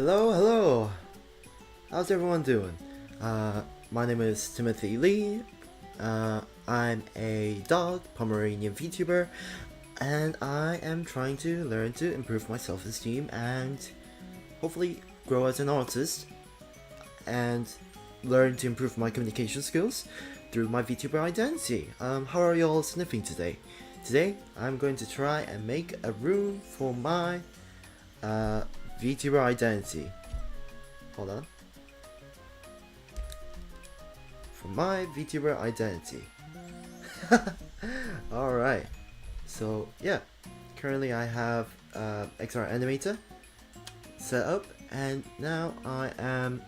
Hello. How's everyone doing? My name is Timothy Lee. I'm a dog Pomeranian VTuber, and I am trying to learn to improve my self-esteem and hopefully grow as an artist and learn to improve my communication skills through my VTuber identity. How are you all sniffing today? Today, I'm going to try and make a room for my VTuber identity. Hold on. For my VTuber identity. Alright. So, yeah. Currently I have XR animator set up, and now I am...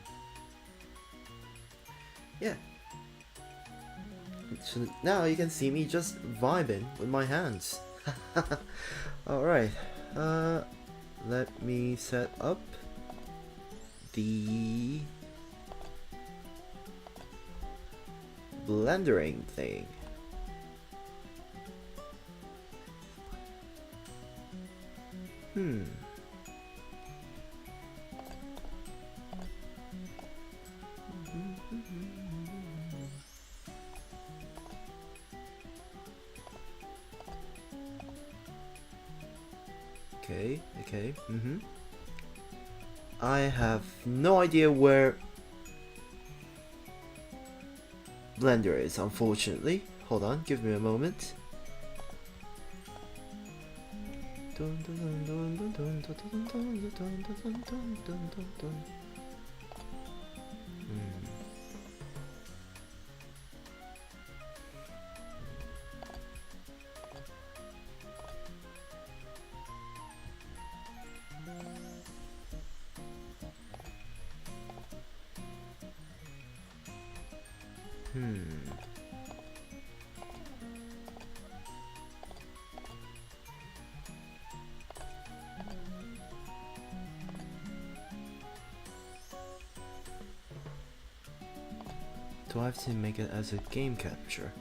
Yeah. So now you can see me just vibing with my hands. Alright. Let me set up the blendering thing. Okay. I have no idea where Blender is, unfortunately. Hold on, give me a moment. Do I have to make it as a game capture?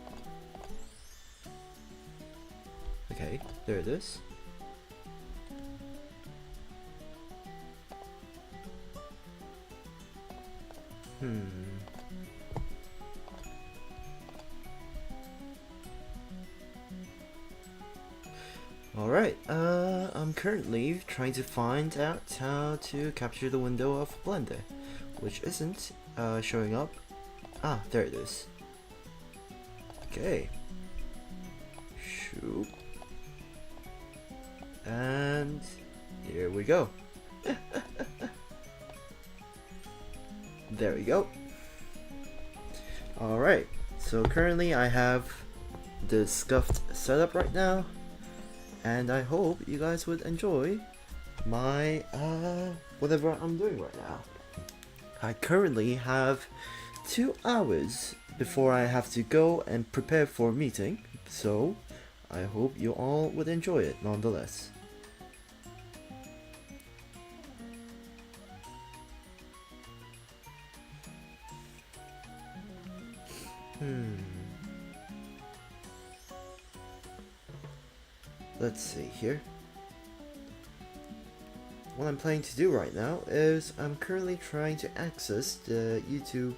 Okay, there it is. Alright, I'm currently trying to find out how to capture the window of Blender, which isn't showing up. Ah, there it is. Okay. Shoot. And here we go. There we go. Alright, so currently I have the scuffed setup right now, and I hope you guys would enjoy my whatever I'm doing right now. I currently have 2 hours before I have to go and prepare for a meeting, so I hope you all would enjoy it nonetheless. Let's see here. What I'm planning to do right now is I'm currently trying to access the YouTube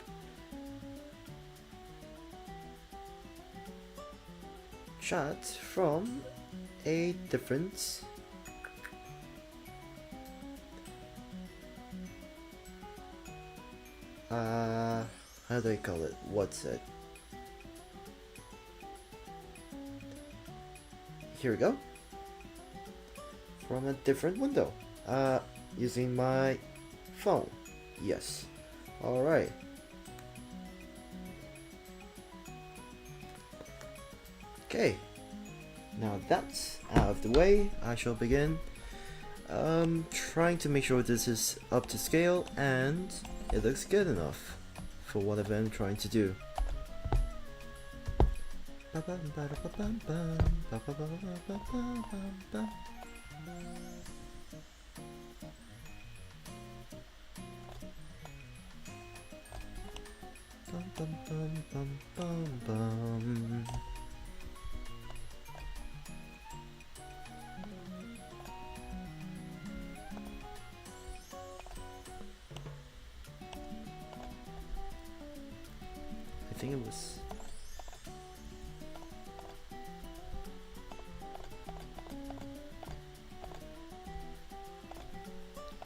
chat from a different how do I call it? What's it? Here we go. From a different window. Using my phone. Yes. Alright. Okay. Now that's out of the way, I shall begin trying to make sure this is up to scale and it looks good enough for whatever I'm trying to do. think it was...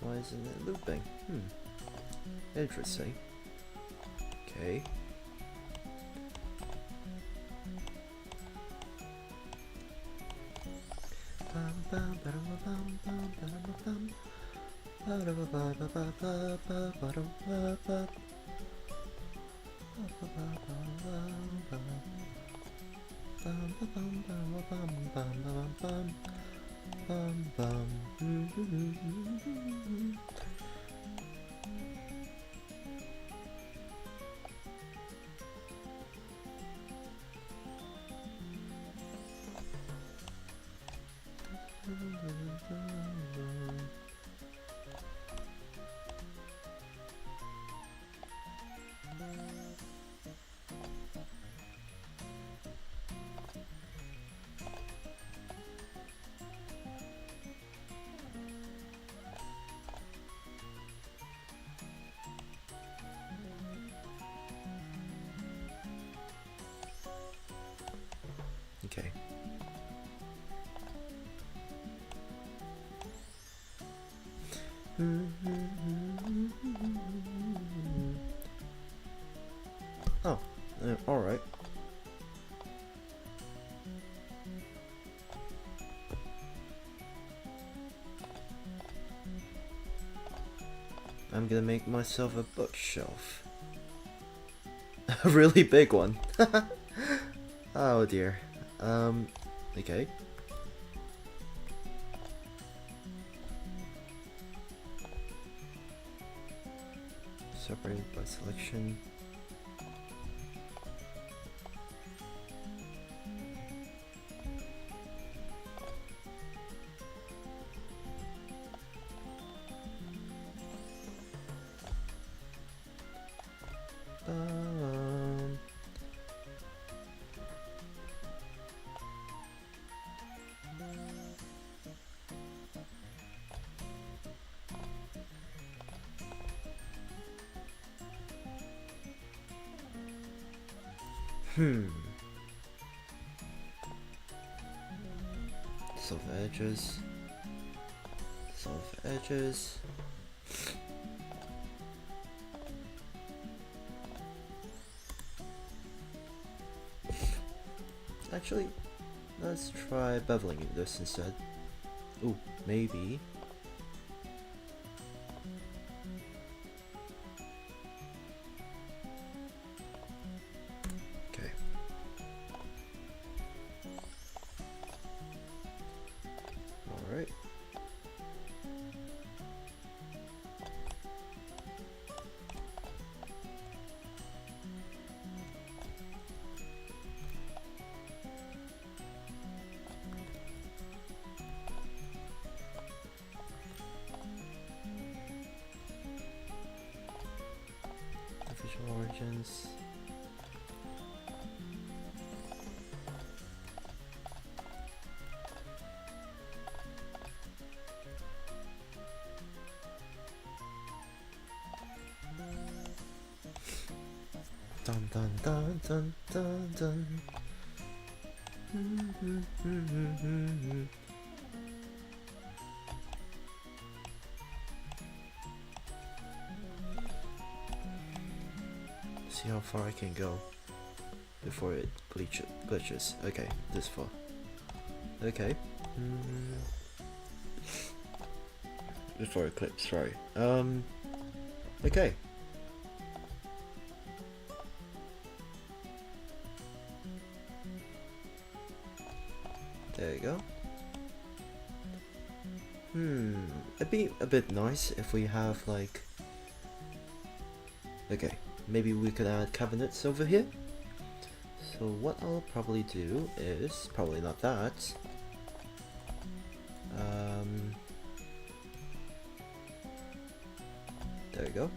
Why isn't it looping? Interesting. Okay. Okay. Oh, alright. I'm gonna make myself a bookshelf. A really big one. Oh dear. Okay. Separated by selection. Self edges. Self edges. Actually, let's try beveling this instead. Ooh, maybe. Okay. Alright. Visual origins. Dun dun dun dun dun dun. See how far I can go before it glitches. Okay, this far. Okay. Before it clips, sorry. Okay. There you go. It'd be a bit nice if we have like... Okay, maybe we could add cabinets over here. So what I'll probably do is, probably not that. There we go.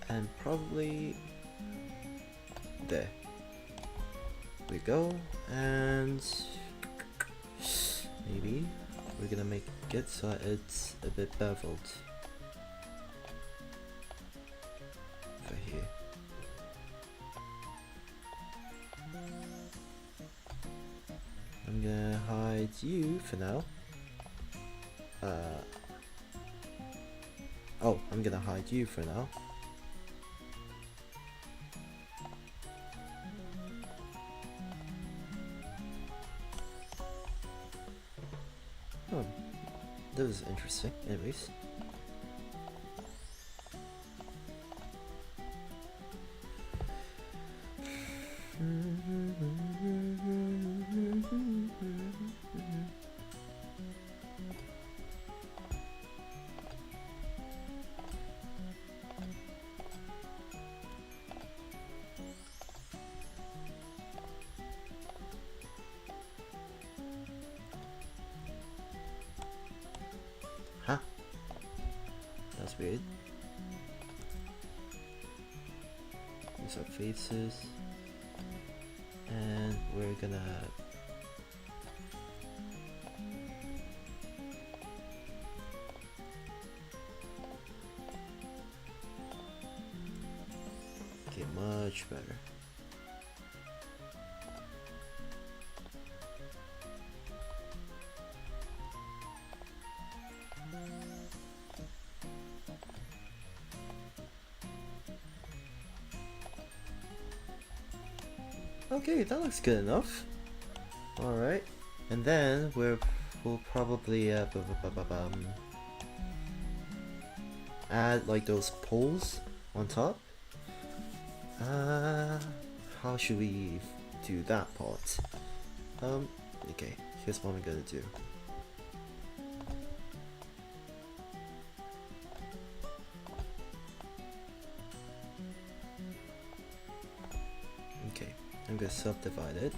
And probably there. We go, and maybe we're gonna make it so it's a bit beveled over here. gonna hide you for now. Oh, I'm gonna hide you for now. Oh, that was interesting. Anyways. Huh? That's weird. These are faces. And we're gonna get much better. Okay, that looks good enough. Alright. And then we'll probably add like those poles on top. How should we do that part? Okay, here's what I'm gonna do. Okay, I'm gonna subdivide it.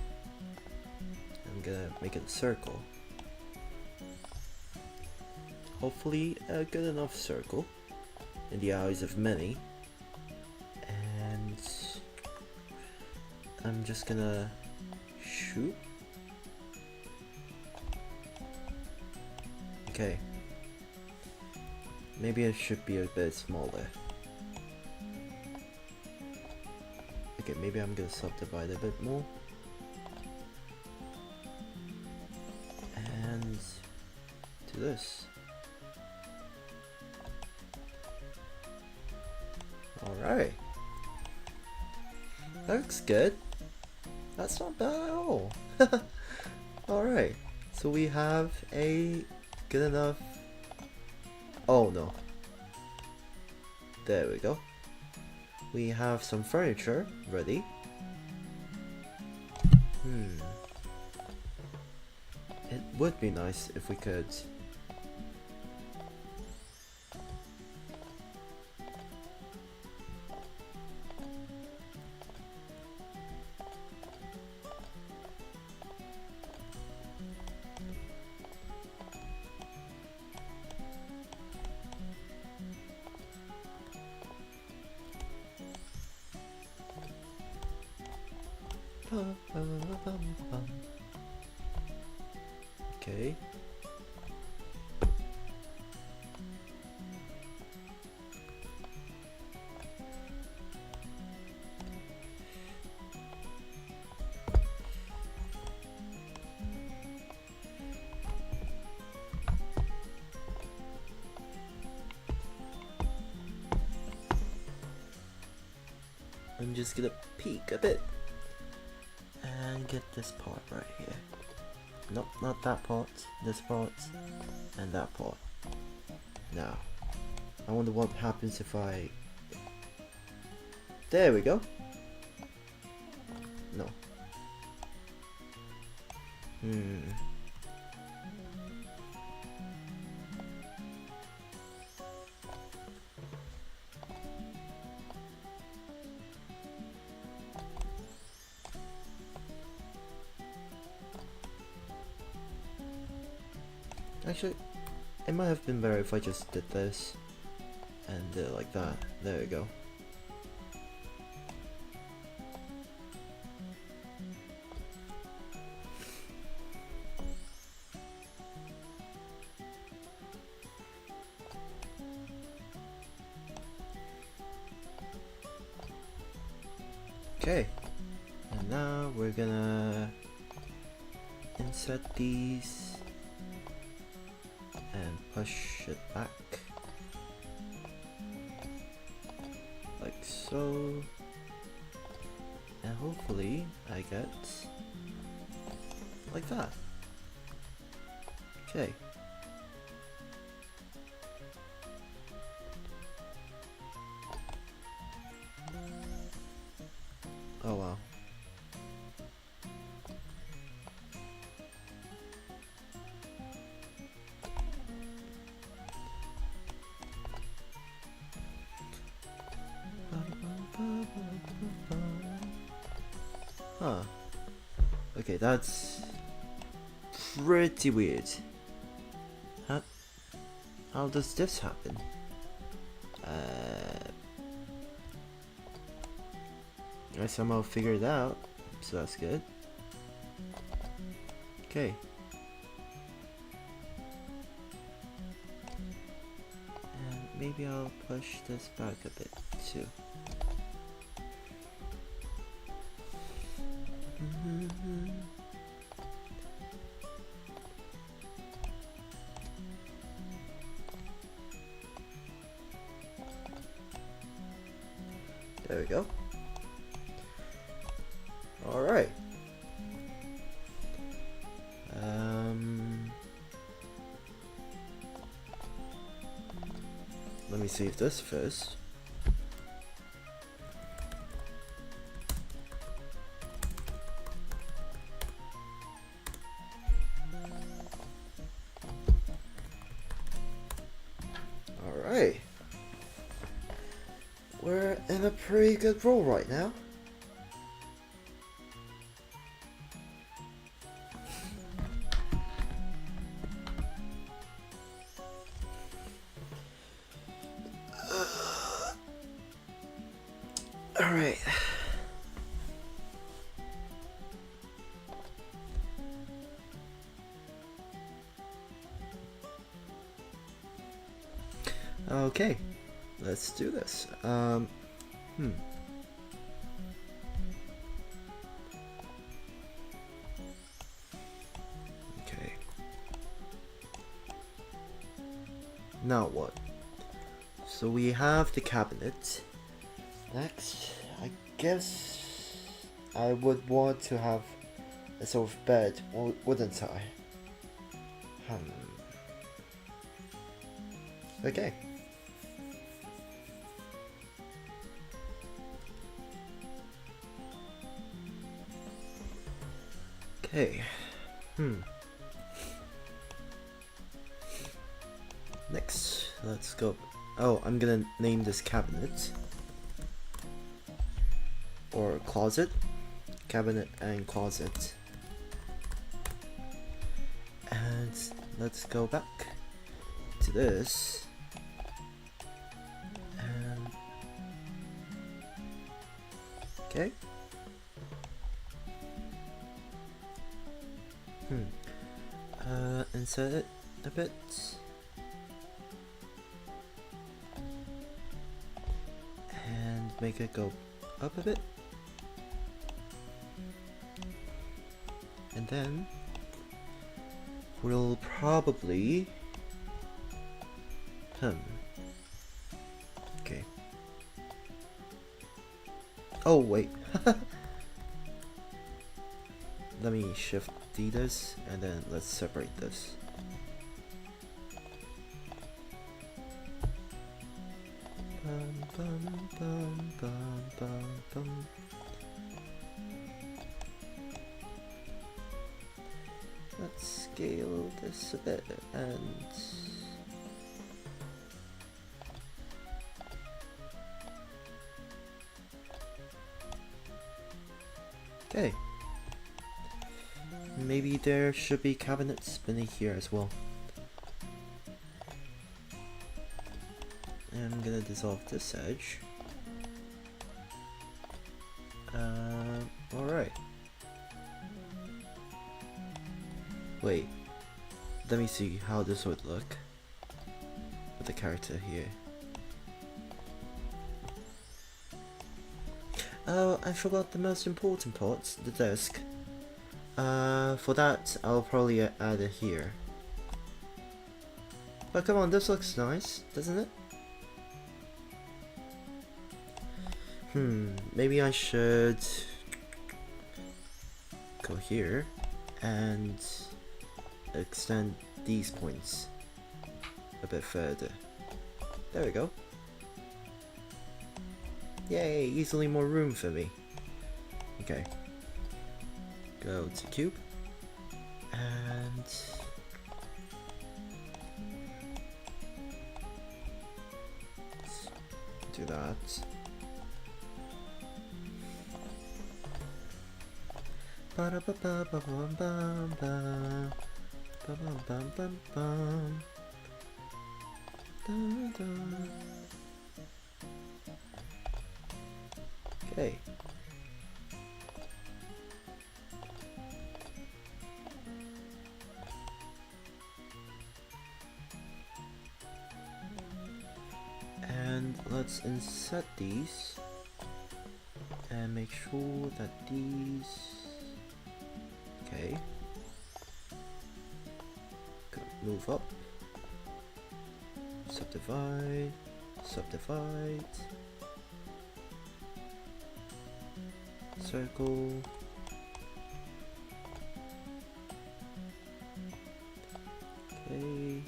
I'm gonna make it a circle. Hopefully a good enough circle in the eyes of many. And I'm just gonna shoot. Okay. Maybe it should be a bit smaller. Okay, maybe I'm gonna subdivide a bit more. And do this. Alright. That looks good. That's not bad at all. Alright. So we have a good enough... Oh no. There we go. We have some furniture ready. It would be nice if we could okay. I'm just gonna peek a bit and get this part right here. Nope, not that part, this part, and that part. Now, I wonder what happens if I... There we go. No. Actually, it might have been better if I just did this and did it like that. There we go. Okay, and now we're gonna insert these and push it back like so, and hopefully I get like that. Okay. Oh wow. Huh. Okay, that's pretty weird. Huh? How does this happen? I somehow figured it out, so that's good. Okay. And maybe I'll push this back a bit too. There we go. Alright. Let me save this first. Alright. We're in a pretty good roll right now. Alright. Okay, let's do this. Okay. Now what? So we have the cabinet. Next, I guess I would want to have a sort of bed, wouldn't I? Okay. Okay. Next, let's go. Oh, I'm gonna name this cabinet. Or closet. Cabinet and closet. And let's go back to this. And okay. Insert it a bit. And make it go up a bit. And then we'll probably okay. Oh wait. Let me shift D this and then let's separate this. Let's scale this a bit and okay. Maybe there should be cabinets beneath here as well. And I'm gonna dissolve this edge. Alright. Wait, let me see how this would look with the character here. Oh, I forgot the most important part, the desk. For that, I'll probably add it here. But come on, this looks nice, doesn't it? Maybe I should go here and extend these points a bit further. There we go. Yay, easily more room for me. Okay. Go to cube and do that. Okay. And let's insert these and make sure that these, okay, move up, subdivide, subdivide, circle, okay.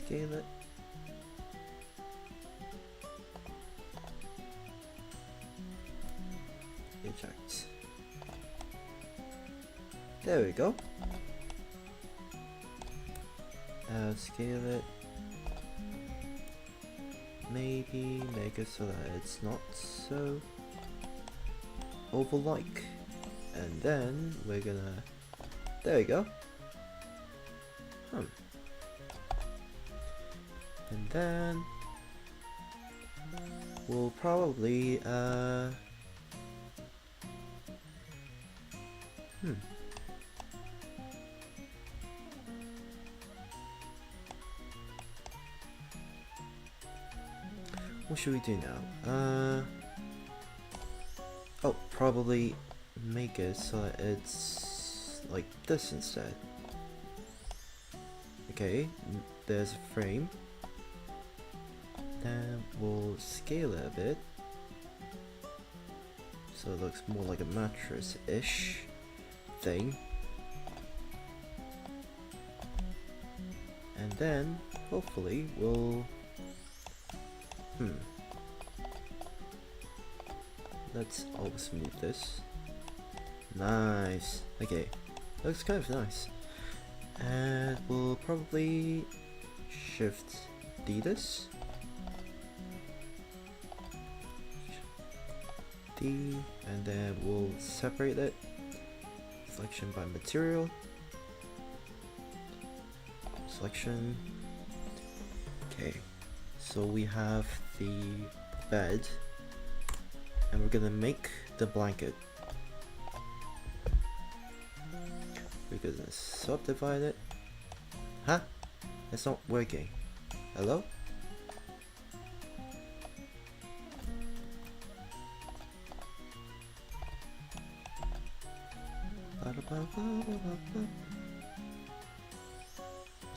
Scale it. Eject. There we go. Scale it. Maybe make it so that it's not so oval-like. And then we're gonna. There we go. And then we'll probably what should we do now? Oh, probably make it so that it's like this instead. Okay, there's a frame. Then we'll scale it a bit so it looks more like a mattress-ish thing. And then hopefully we'll let's smooth this. Nice. Okay, looks kind of nice. And we'll probably shift D this. D, and then we'll separate it. Selection by material. Selection. Okay, so we have the bed, and we're gonna make the blanket. We're gonna subdivide it. Huh? It's not working. Hello?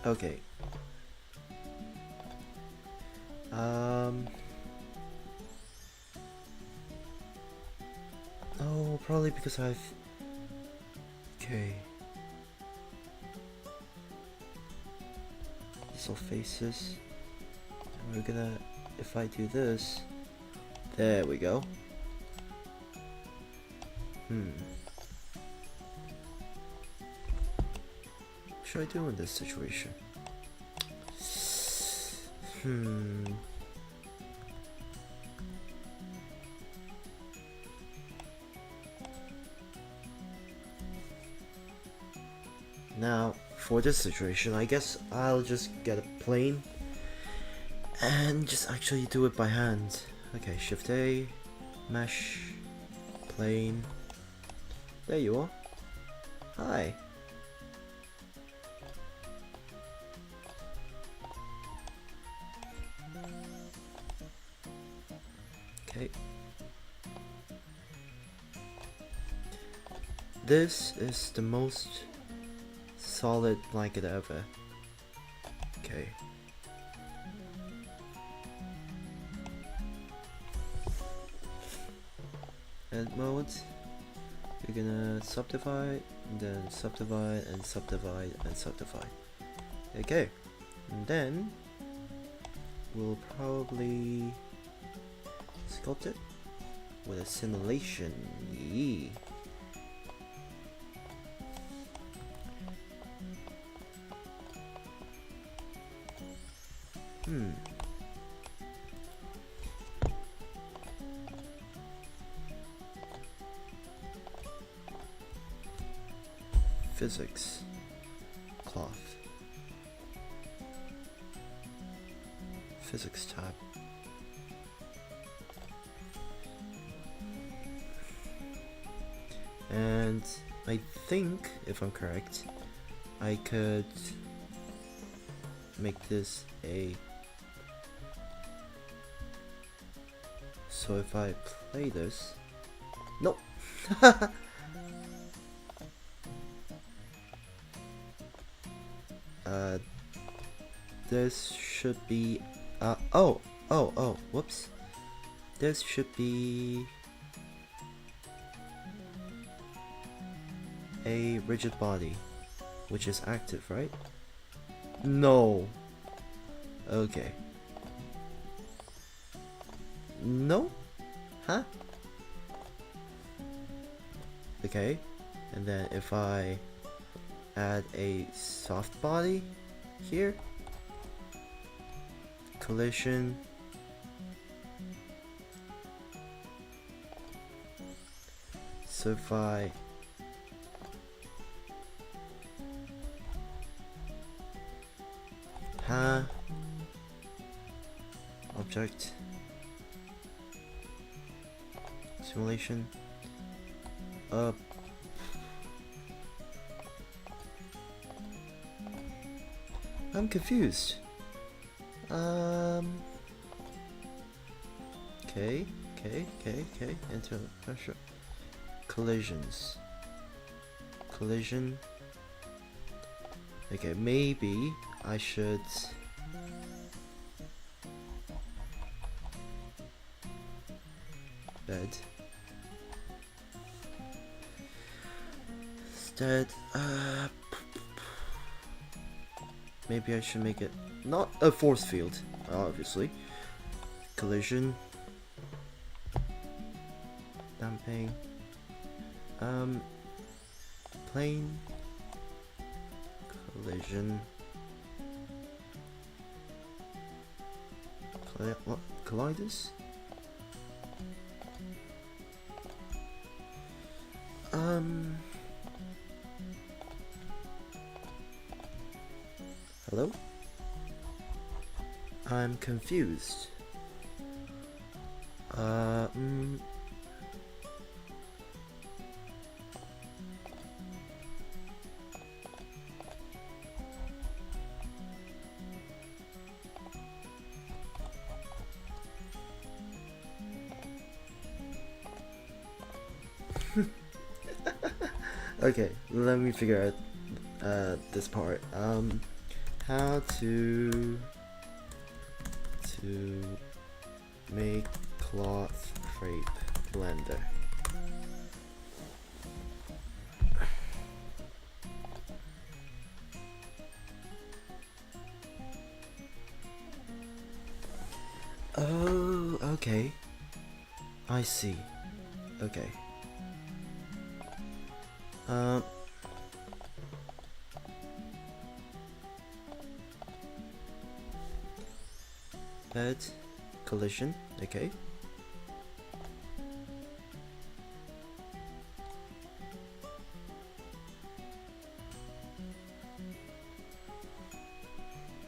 Okay. Oh, probably because I've. Okay. This all faces. And we're gonna. If I do this. There we go. What should I do in this situation? Now, for this situation, I guess I'll just get a plane and just actually do it by hand. Okay, Shift A, Mesh, Plane. There you are. Hi. Okay, This is the most solid blanket ever. Okay. Edit mode. You're gonna subdivide, and then subdivide, and subdivide, and subdivide. Okay. And then we'll probably sculpt it with a simulation. Yee. Physics. Cloth. Physics tab. And I think, if I'm correct, I could make this a... So if I play this... Nope! This should be... whoops. This should be... a rigid body, which is active, right? No. Okay. No? Huh? Okay. And then if I add a soft body here, collision, so if I object simulation I'm confused. Okay, internal pressure, collisions, collision. Okay, maybe I should bed instead. Maybe I should make it not a force field, obviously. Collision, damping, plane, collision, what? Colliders? Hello? I'm confused. Okay, let me figure out this part. How to make cloth crepe blender. Oh, okay. I see. Okay. Bed, collision, okay.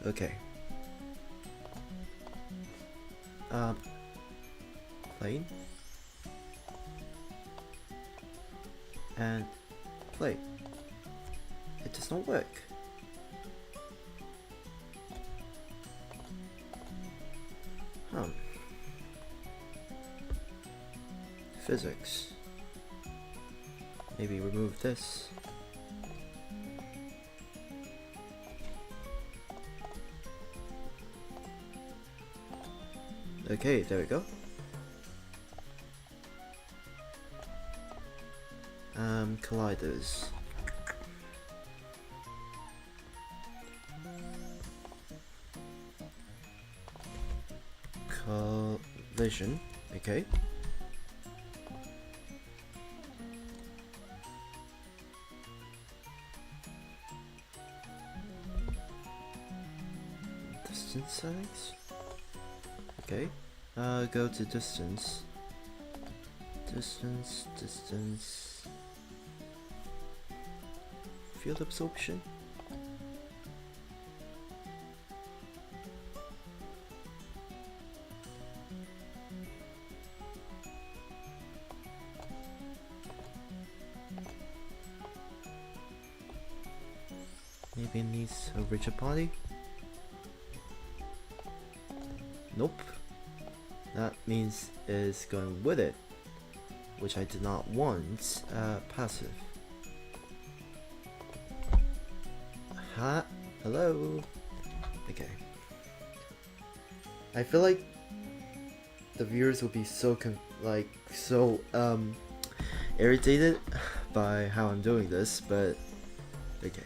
Okay. Plane and play. It does not work. Physics. maybe remove this. Okay, there we go. Colliders. Collision, okay. Distance settings. Okay. Go to distance. Distance. Field absorption. Maybe it needs a rigid body. Nope. That means it's going with it, which I did not want. Passive. Hello. Okay. I feel like the viewers will be so irritated by how I'm doing this, but okay.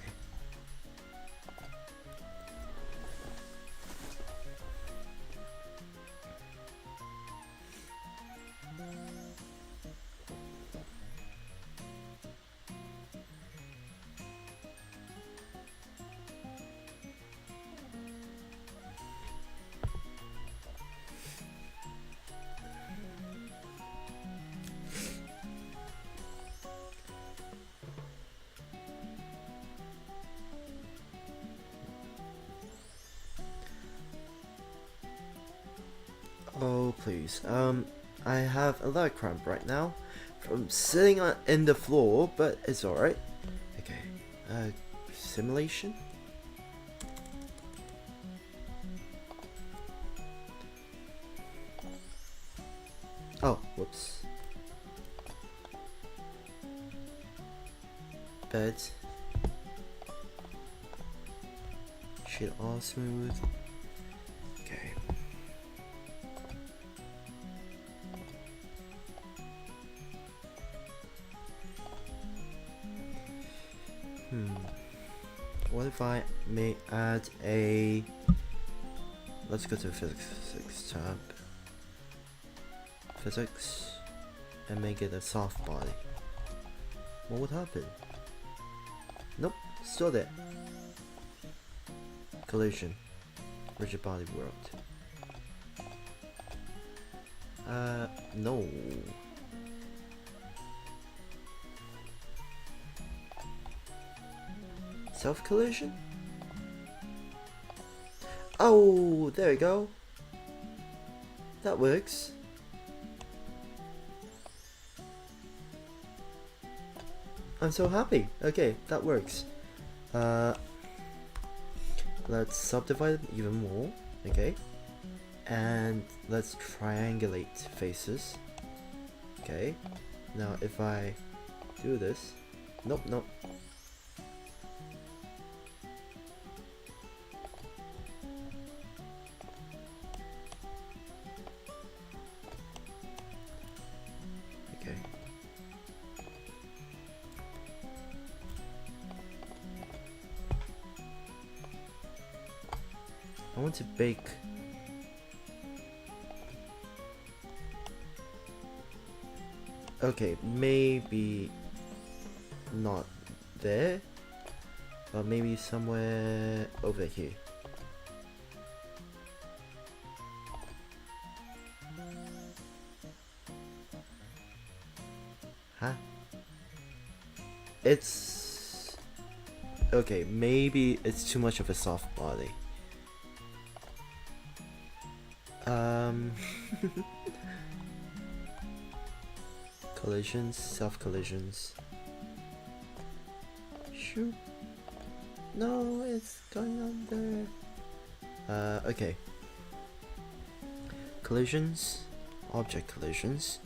Oh please, I have a leg cramp right now from sitting in the floor, but it's alright. Okay, simulation? Oh, whoops. Bed. Shit all smooth. Okay. What if I may add a... Let's go to physics tab. Physics. And make it a soft body. What would happen? Nope, still there. Collision. Rigid body world. No. Self-collision? Oh, there we go. That works. I'm so happy. Okay, that works. Let's subdivide them even more. Okay. And let's triangulate faces. Okay. Now if I do this. Nope. Okay. I want to bake. Okay, maybe not there, but maybe somewhere over here. Huh? It's okay, maybe it's too much of a soft body. Collisions, self-collisions. Shoot. No, it's going on there. Okay. Collisions, object collisions,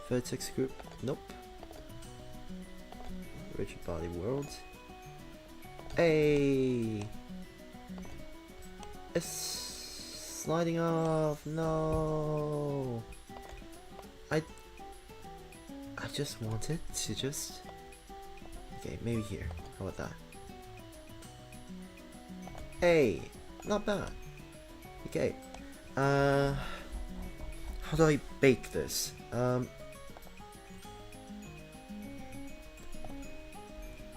vertex group, nope. Rigid body world. Hey! It's sliding off. No! I just wanted to just... Okay, maybe here. How about that? Hey! Not bad. Okay. How do I bake this?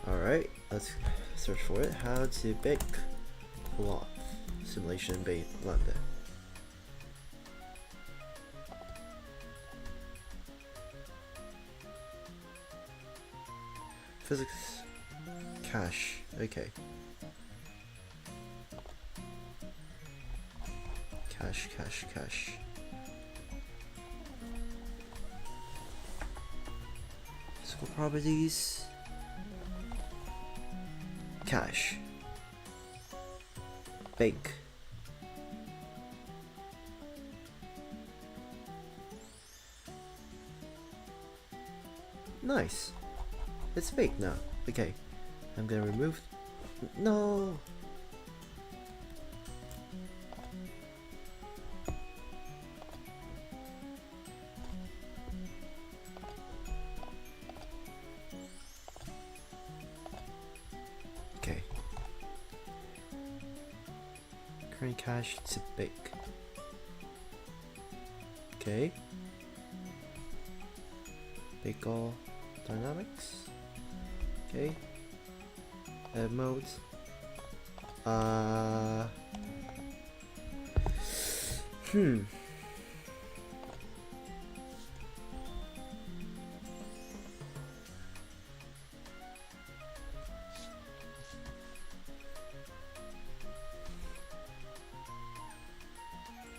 Alright, let's search for it. How to bake cloth. Simulation bake blender. Physics cache. Okay. Cache. Physical properties. Cache. Bake. Nice. It's baked now. Okay. I'm gonna remove... No! Okay. Current cache to bake. Okay. Bake all dynamics. Okay. Edit mode.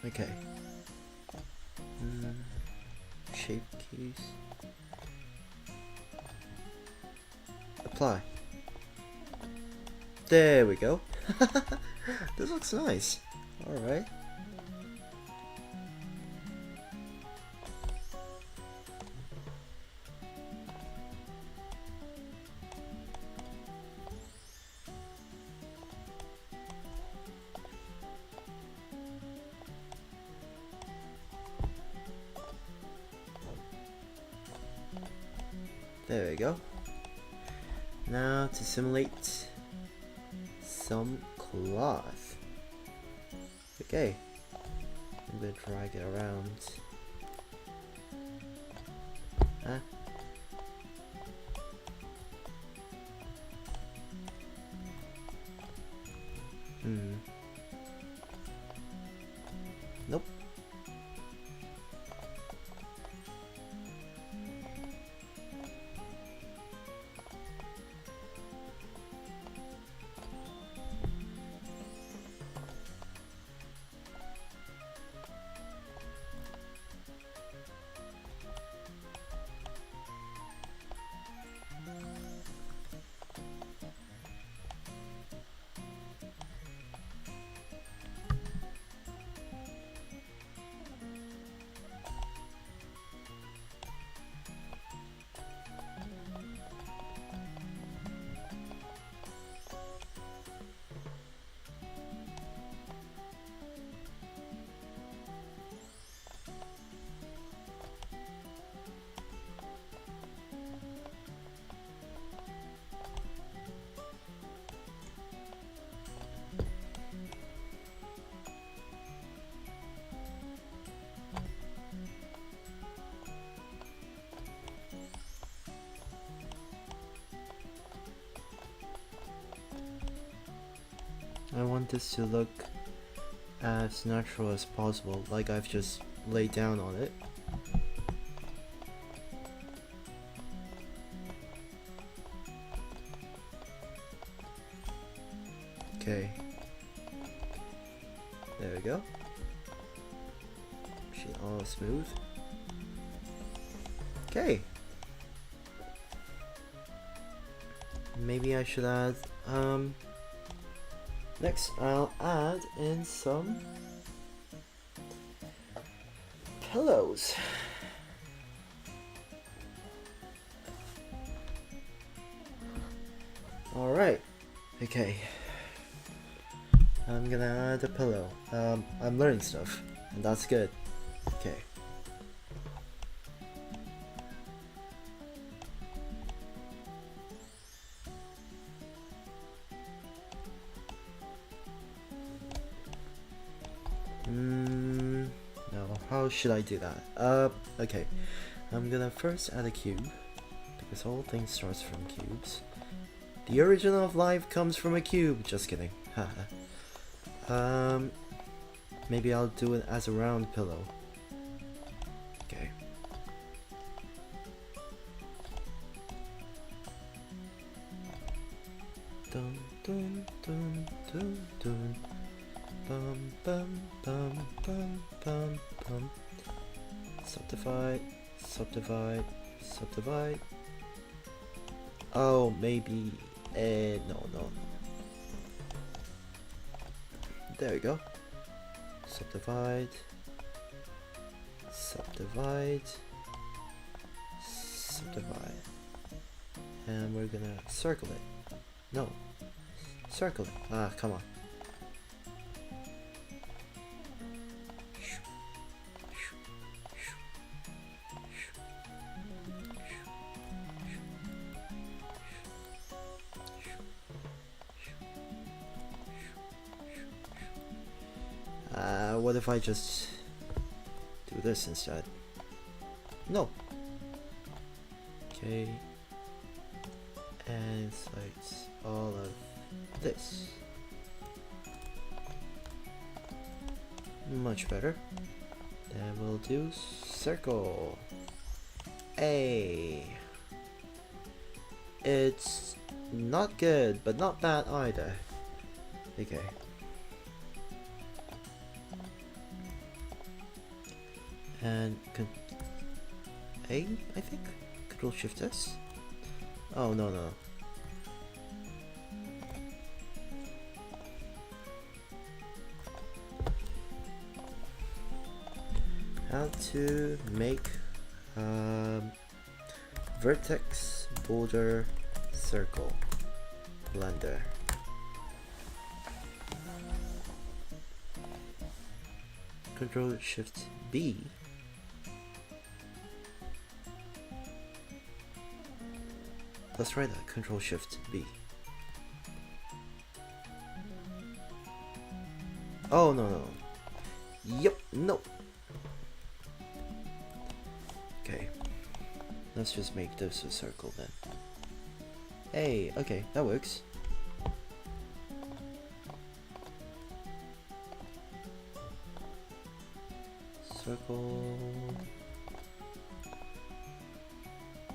Okay. Shape keys. Apply. There we go. This looks nice. Alright. There we go. Now to simulate some cloth. Okay. I'm gonna drag it around. Huh? Nope. I want this to look as natural as possible, like I've just laid down on it. Okay. There we go. She all smooth. Okay. Maybe I should add next I'll add in some pillows. Okay. I'm gonna add a pillow. I'm learning stuff, and that's good. Okay. No, how should I do that? Okay. I'm gonna first add a cube, because all things starts from cubes. The origin of life comes from a cube. Just kidding. Haha. Maybe I'll do it as a round pillow. Okay. Dun dun dun dun dun. Bum bum bum bum bum bum. Subdivide, subdivide, subdivide. Oh, maybe. No. There we go. Subdivide, subdivide, subdivide. And we're gonna circle it. No. Circle it. Ah, come on. What if I just do this instead? No. Okay. And it's like all of this. Much better. Then we'll do circle. A. It's not good, but not bad either. Okay. And A, I think? Control Shift S? Oh, no. How to make vertex, border, circle, blender. Control Shift B. Let's try that. Control Shift B. Oh, no. Yep, no. Okay. Let's just make this a circle then. Hey, okay, that works. Circle.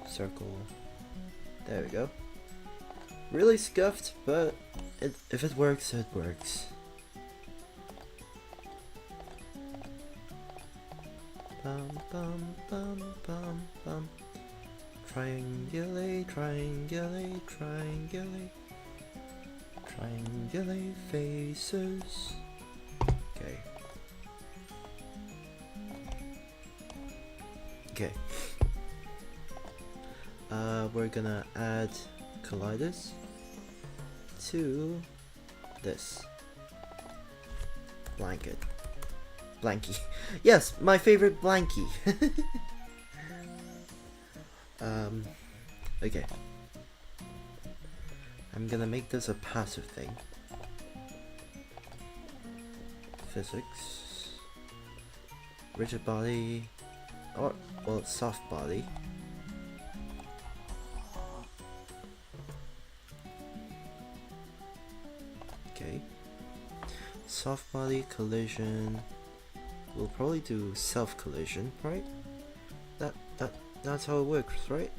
Circle. There we go. Really scuffed, but if it works, it works. Bum bum bum bum bum. Triangulate, triangulate, triangulate. Triangulate faces. Okay. Okay. We're gonna add colliders to this blanket. Blankie. Yes, my favorite blankie. Okay. I'm gonna make this a passive thing. Physics. Rigid body. Or, well, soft body. Okay. Soft body collision. We'll probably do self collision, right? That's how it works, right?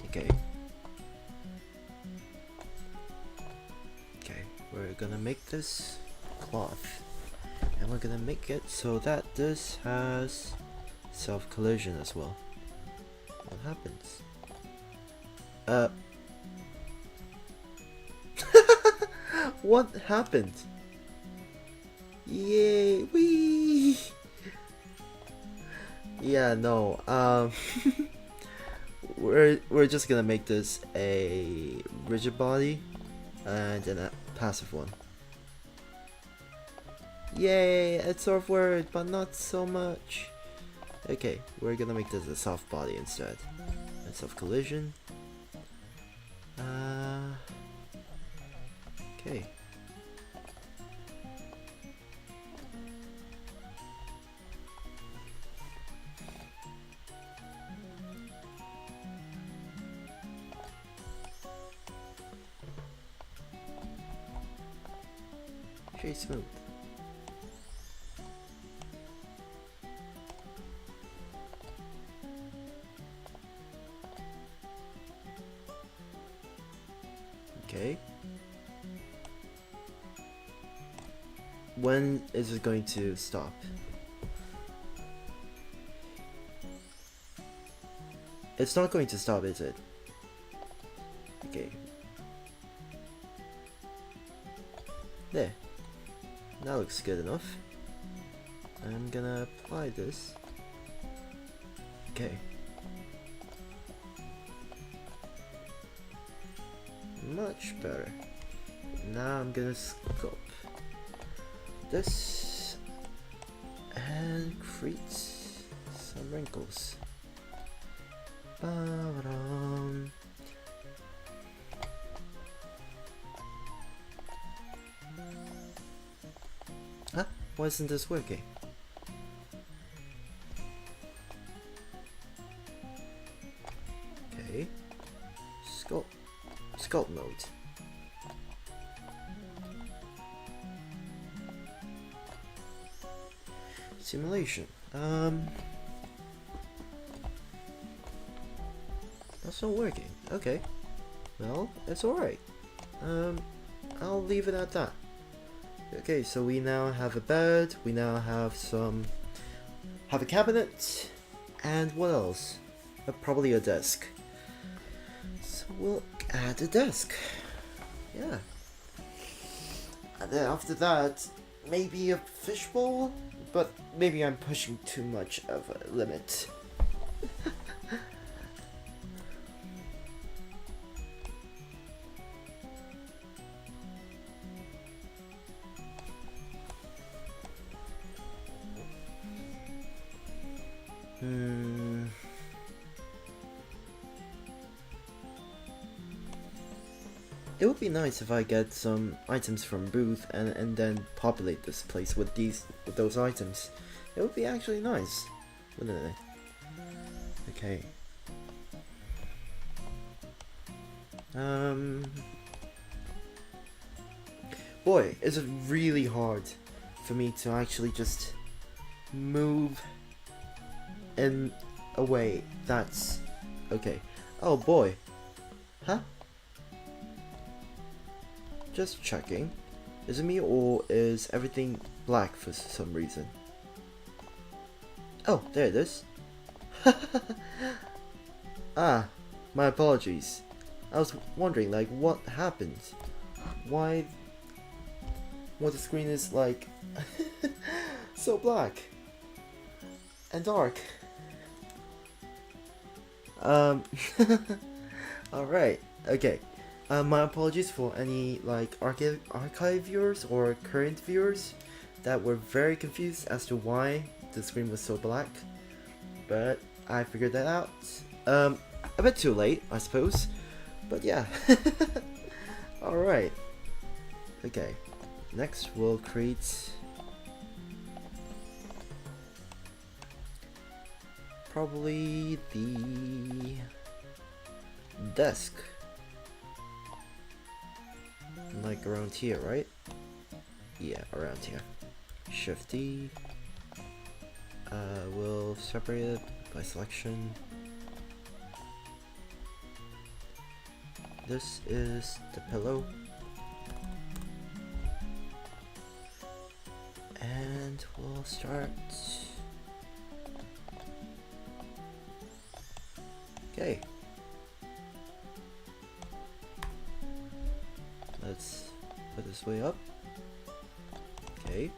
Okay. Okay, we're gonna make this cloth. And we're gonna make it so that this has self collision as well. What happens? What happened? Yay, wee! Yeah, no, we're just gonna make this a rigid body and then a passive one. Yay, it sort of worked, but not so much. Okay, we're gonna make this a soft body instead. And soft collision. Okay. Pretty smooth. Okay. When is it going to stop? It's not going to stop, is it? Okay. There. That looks good enough. I'm gonna apply this. Okay. Much better. Now I'm gonna sculpt this and create some wrinkles. Ba-da-dum. Huh? Why isn't this working? Okay. Sculpt mode. Simulation. That's not working. Okay. Well, it's alright. I'll leave it at that. Okay, so we now have a bed, we now have a cabinet, and what else? Probably a desk. So we'll add a desk. Yeah. And then after that, maybe a fishbowl, but maybe I'm pushing too much of a limit. It would be nice if I get some items from Booth and then populate this place with those items. It would be actually nice, wouldn't it? Okay. Boy, is it really hard for me to actually just move in a way that's okay. Oh boy. Huh? Just checking. Is it me or is everything black for some reason? Oh, there it is. Ah, my apologies. I was wondering, like, what happened? Why the screen is, like, so black and dark. Alright, okay. My apologies for any, like, archive viewers or current viewers that were very confused as to why the screen was so black. But I figured that out. A bit too late, I suppose. But yeah. Alright. Okay. Next we'll create probably the desk. Like around here, right? Yeah, around here. Shift D. We'll separate it by selection. This is the pillow. And we'll start. Okay. Let's put this way up. Okay.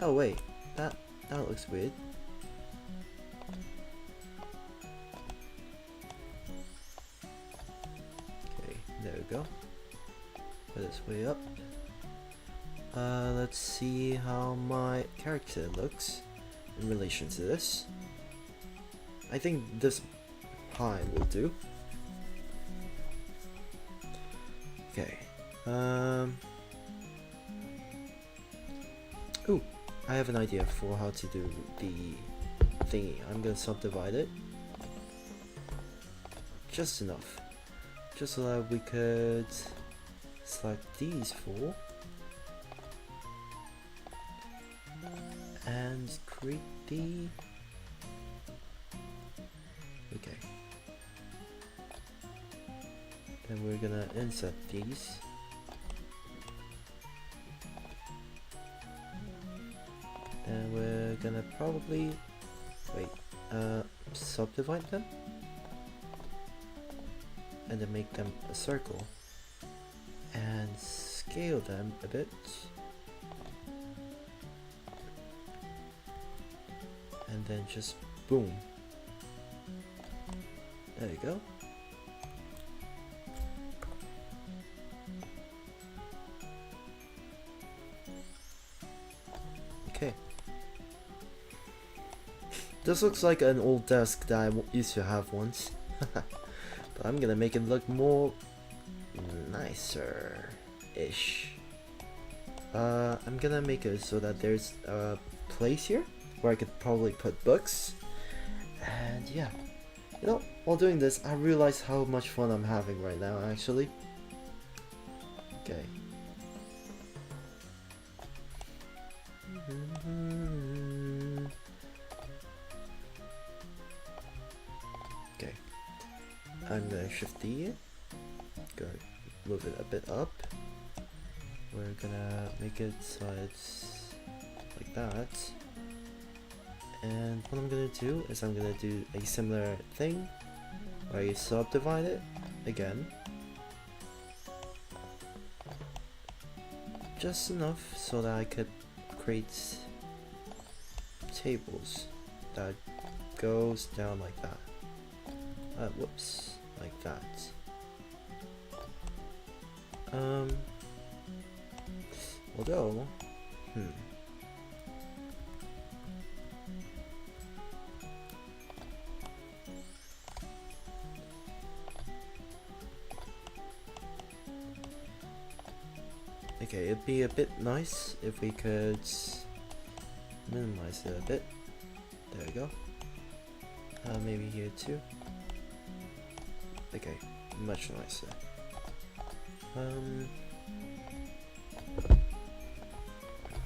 Oh wait, that looks weird. we go. Put this way up. Let's see how my character looks in relation to this. I think this high will do. Okay. Ooh, I have an idea for how to do the thingy. I'm gonna subdivide it. Just enough. Just so that we could select these four. And create the... Okay. Then we're gonna insert these. And we're gonna probably... Wait, subdivide them? And then make them a circle. And scale them a bit. And then just boom. There you go. Okay. This looks like an old desk that I used to have once. But I'm gonna make it look more nicer-ish. I'm gonna make it so that there's a place here where I could probably put books. And yeah. You know, while doing this, I realize how much fun I'm having right now, actually. Okay. Okay. I'm gonna shift D. Go move it a bit up. We're gonna make it so it's like that. And what I'm gonna do is I'm gonna do a similar thing where you subdivide it again. Just enough so that I could create tables that goes down like that. Whoops, like that. Although, okay, it'd be a bit nice if we could minimize it a bit. There we go. Maybe here too. Okay, much nicer.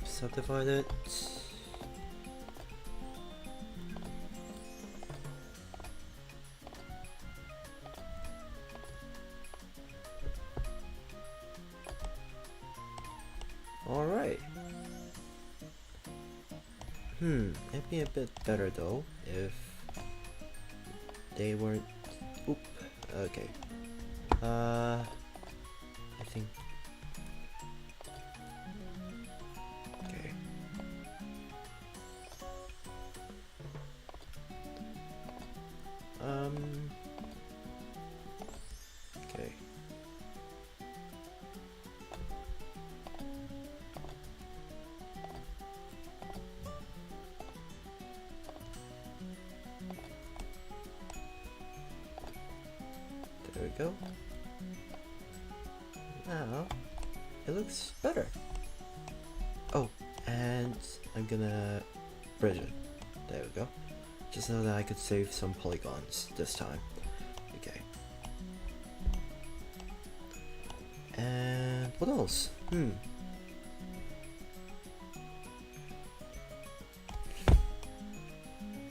Subdivide it. Alright. It'd be a bit better though if they weren't... Oop. Okay. I think... Okay. Okay. There we go. Now, it looks better. Oh, and I'm gonna bridge it. There we go. Just so that I could save some polygons this time. Okay. And what else?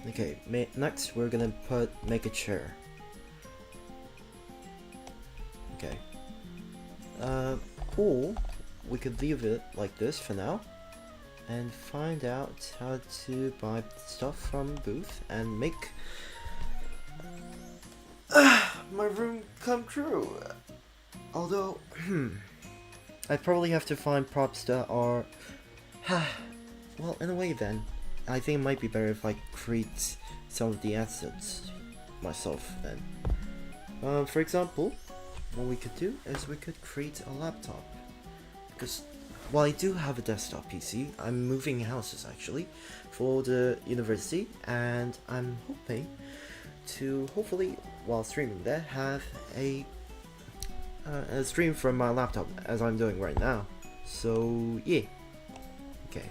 Okay, next we're gonna make a chair. Okay. Or we could leave it like this for now and find out how to buy stuff from booth and make my room come true. Although I'd probably have to find props that are well, in a way then I think it might be better if I create some of the assets myself then. For example, what we could do is we could create a laptop. Because while I do have a desktop PC, I'm moving houses actually for the university, and I'm hoping to hopefully, while streaming there, have a stream from my laptop as I'm doing right now. So yeah, okay.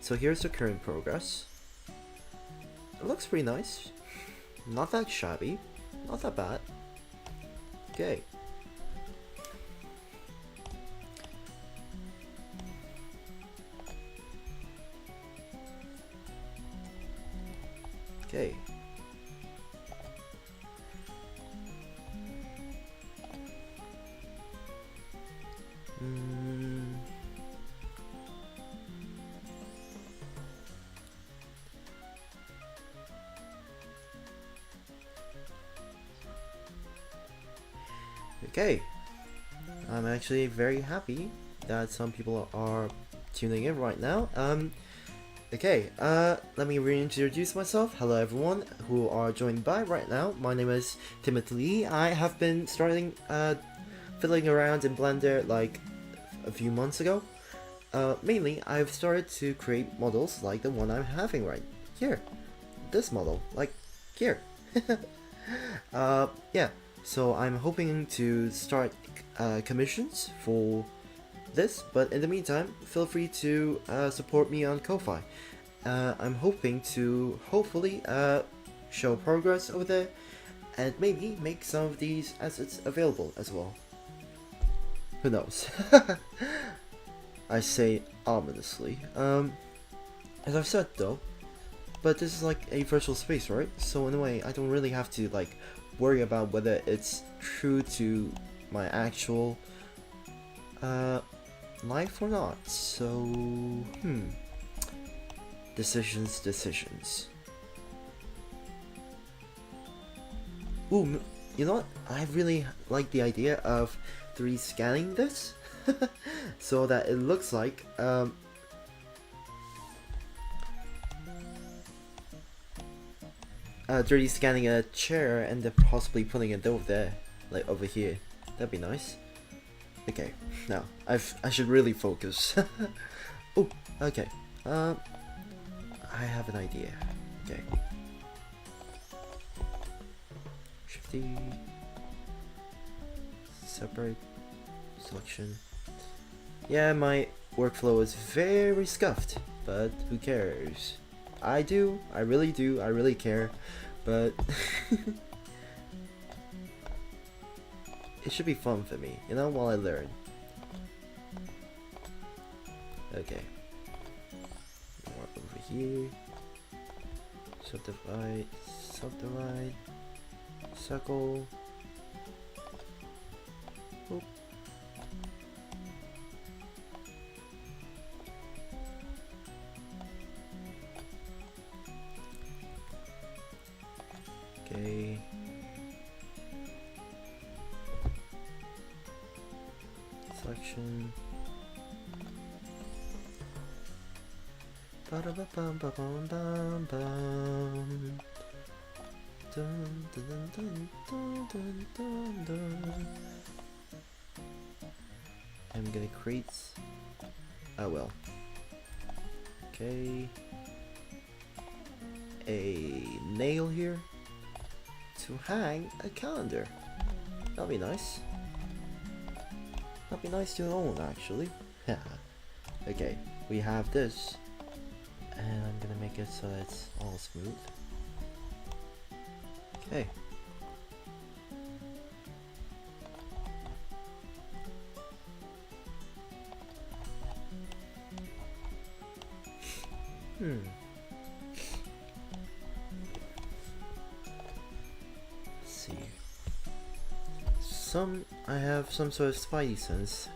So here's the current progress. It looks pretty nice. Not that shabby. Not that bad. Okay. Okay. Okay, I'm actually very happy that some people are tuning in right now. Okay, let me reintroduce myself. Hello everyone who are joined by right now. My name is Timothy Lee. I have been starting fiddling around in Blender like a few months ago. Mainly, I've started to create models like the one I'm having right here. This model, like here. Yeah. So I'm hoping to start commissions for this, but in the meantime, feel free to support me on Kofi. I'm hoping to hopefully show progress over there, and maybe make some of these assets available as well. Who knows? I say ominously. As I've said though, but this is like a virtual space, right? So in a way, I don't really have to like worry about whether it's true to my actual life or not. So decisions. Ooh, you know what? I really like the idea of 3D scanning this so that it looks like 3D scanning a chair and then possibly putting it over there, like over here. That'd be nice. Okay, now I should really focus. Oh, okay. I have an idea. Okay. Shifty. Separate. Selection. Yeah, my workflow is very scuffed, but who cares? I really care, but it should be fun for me, you know, while I learn. Okay. More over here. Subdivide, circle. Oop. Okay. Selection. Ba-da-ba-bum-ba-bum-bum-bum. Dun, dun, dun, dun, dun, dun, dun. I'm gonna create. Oh well. Okay. A nail here to hang a calendar. That'll be nice. That'll be nice to own, actually. Okay, we have this, and I'm gonna make it so it's all smooth. Okay. I have some sort of spidey sense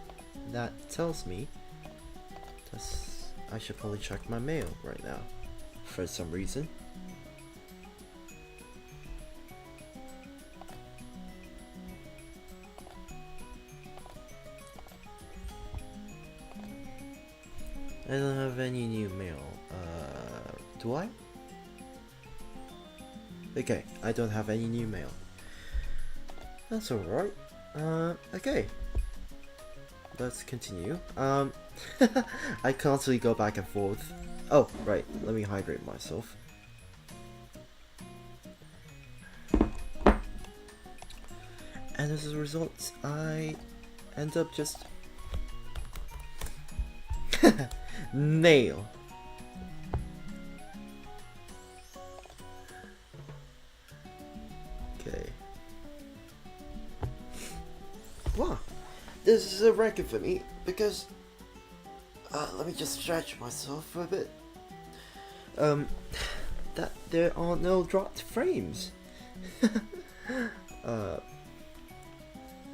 that tells me that I should probably check my mail right now for some reason. I don't have any new mail. Do I? Okay, I don't have any new mail. That's alright. Okay. Let's continue. I constantly go back and forth. Oh, right. Let me hydrate myself. And as a result, I end up just... nail. Okay. Wow. This is a record for me, because... let me just stretch myself for a bit. That there are no dropped frames.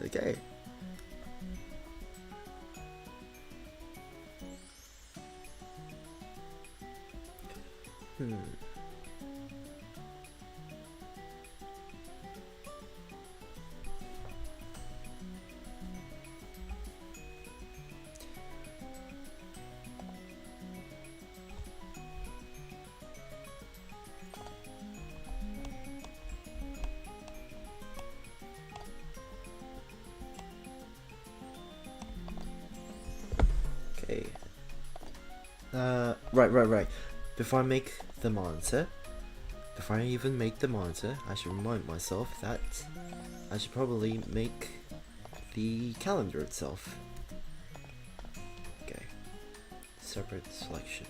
Okay. Okay. Right. Before I make the monitor, before I even make the monitor, I should remind myself that I should probably make the calendar itself. Okay. Separate selection.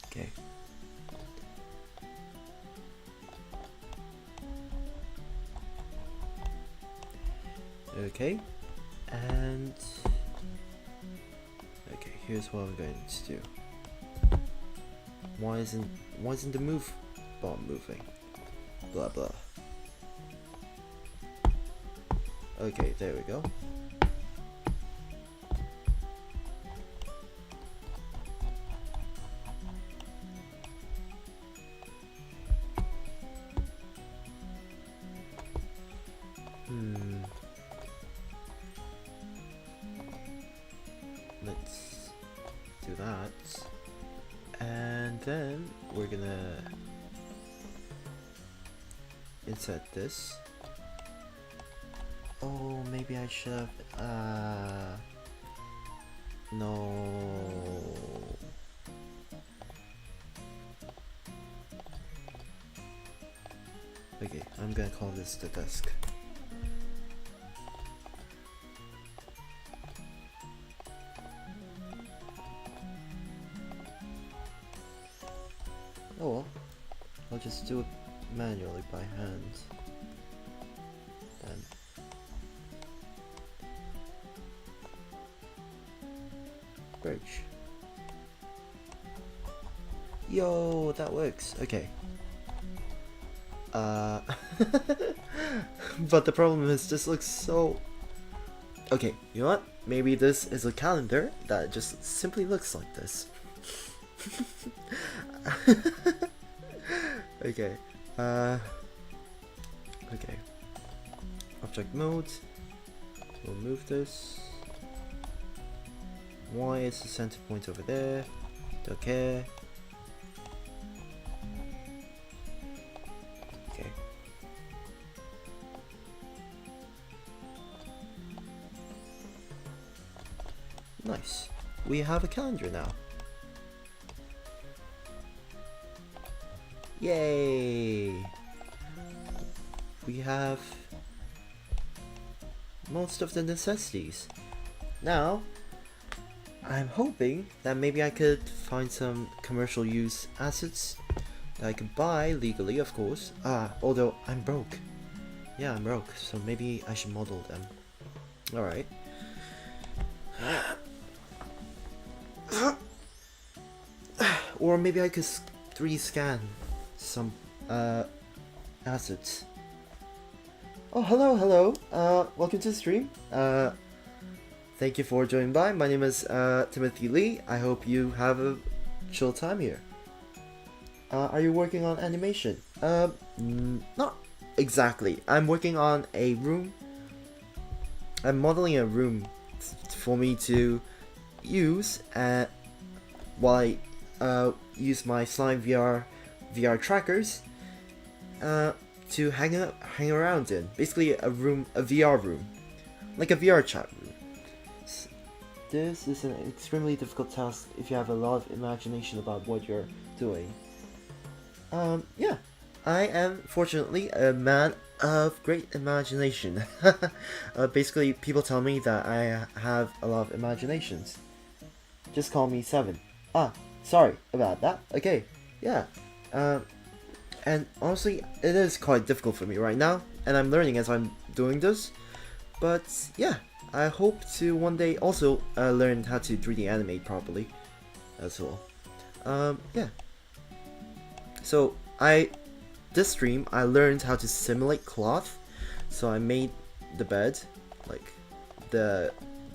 Okay. Okay, and okay, here's what I'm going to do. Why isn't the move bar moving? Blah blah. Okay, there we go. Let's do that, and then we're gonna insert this. Oh, maybe I should have, no. Okay, I'm gonna call this the desk. Oh well, I'll just do it manually by hand. Then. Bridge. Yo, that works. Okay. But the problem is this looks so... Okay, you know what? Maybe this is a calendar that just simply looks like this. Okay. Okay. Object mode. We'll move this. Why is the center point over there? Don't care. Okay. Nice. We have a calendar now. Yay! We have most of the necessities. Now, I'm hoping that maybe I could find some commercial use assets that I could buy legally, of course. Although I'm broke. Yeah, I'm broke, so maybe I should model them. Alright. Or maybe I could 3D scan some assets. Oh, hello. Welcome to the stream. Thank you for joining by. My name is Timothy Lee. I hope you have a chill time here. Are you working on animation? Not exactly. I'm working on a room. I'm modeling a room for me to use while I use my Slime VR trackers to hang around in. Basically, a VR room, like a VR chat room. This is an extremely difficult task if you have a lot of imagination about what you're doing. Yeah, I am fortunately a man of great imagination. Basically, people tell me that I have a lot of imaginations. Just call me 7. Ah, sorry about that. Okay, yeah. And honestly, it is quite difficult for me right now, and I'm learning as I'm doing this. But yeah, I hope to one day also learn how to 3D animate properly as well. Yeah. So this stream I learned how to simulate cloth. So I made the bed, like the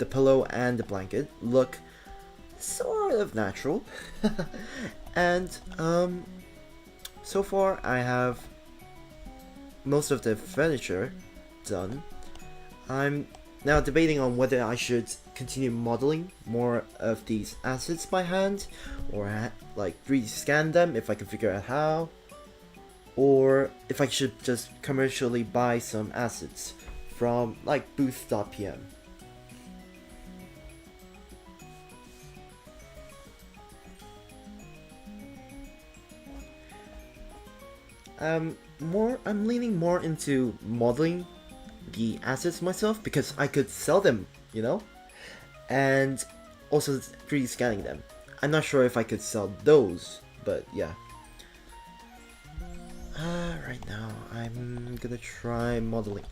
pillow and the blanket look sort of natural. And so far I have most of the furniture done. I'm now debating on whether I should continue modeling more of these assets by hand, or like 3D scan them if I can figure out how, or if I should just commercially buy some assets from like booth.pm. I'm leaning more into modeling the assets myself because I could sell them, you know, and also 3D scanning them. I'm not sure if I could sell those, but yeah. Right now I'm gonna try modeling.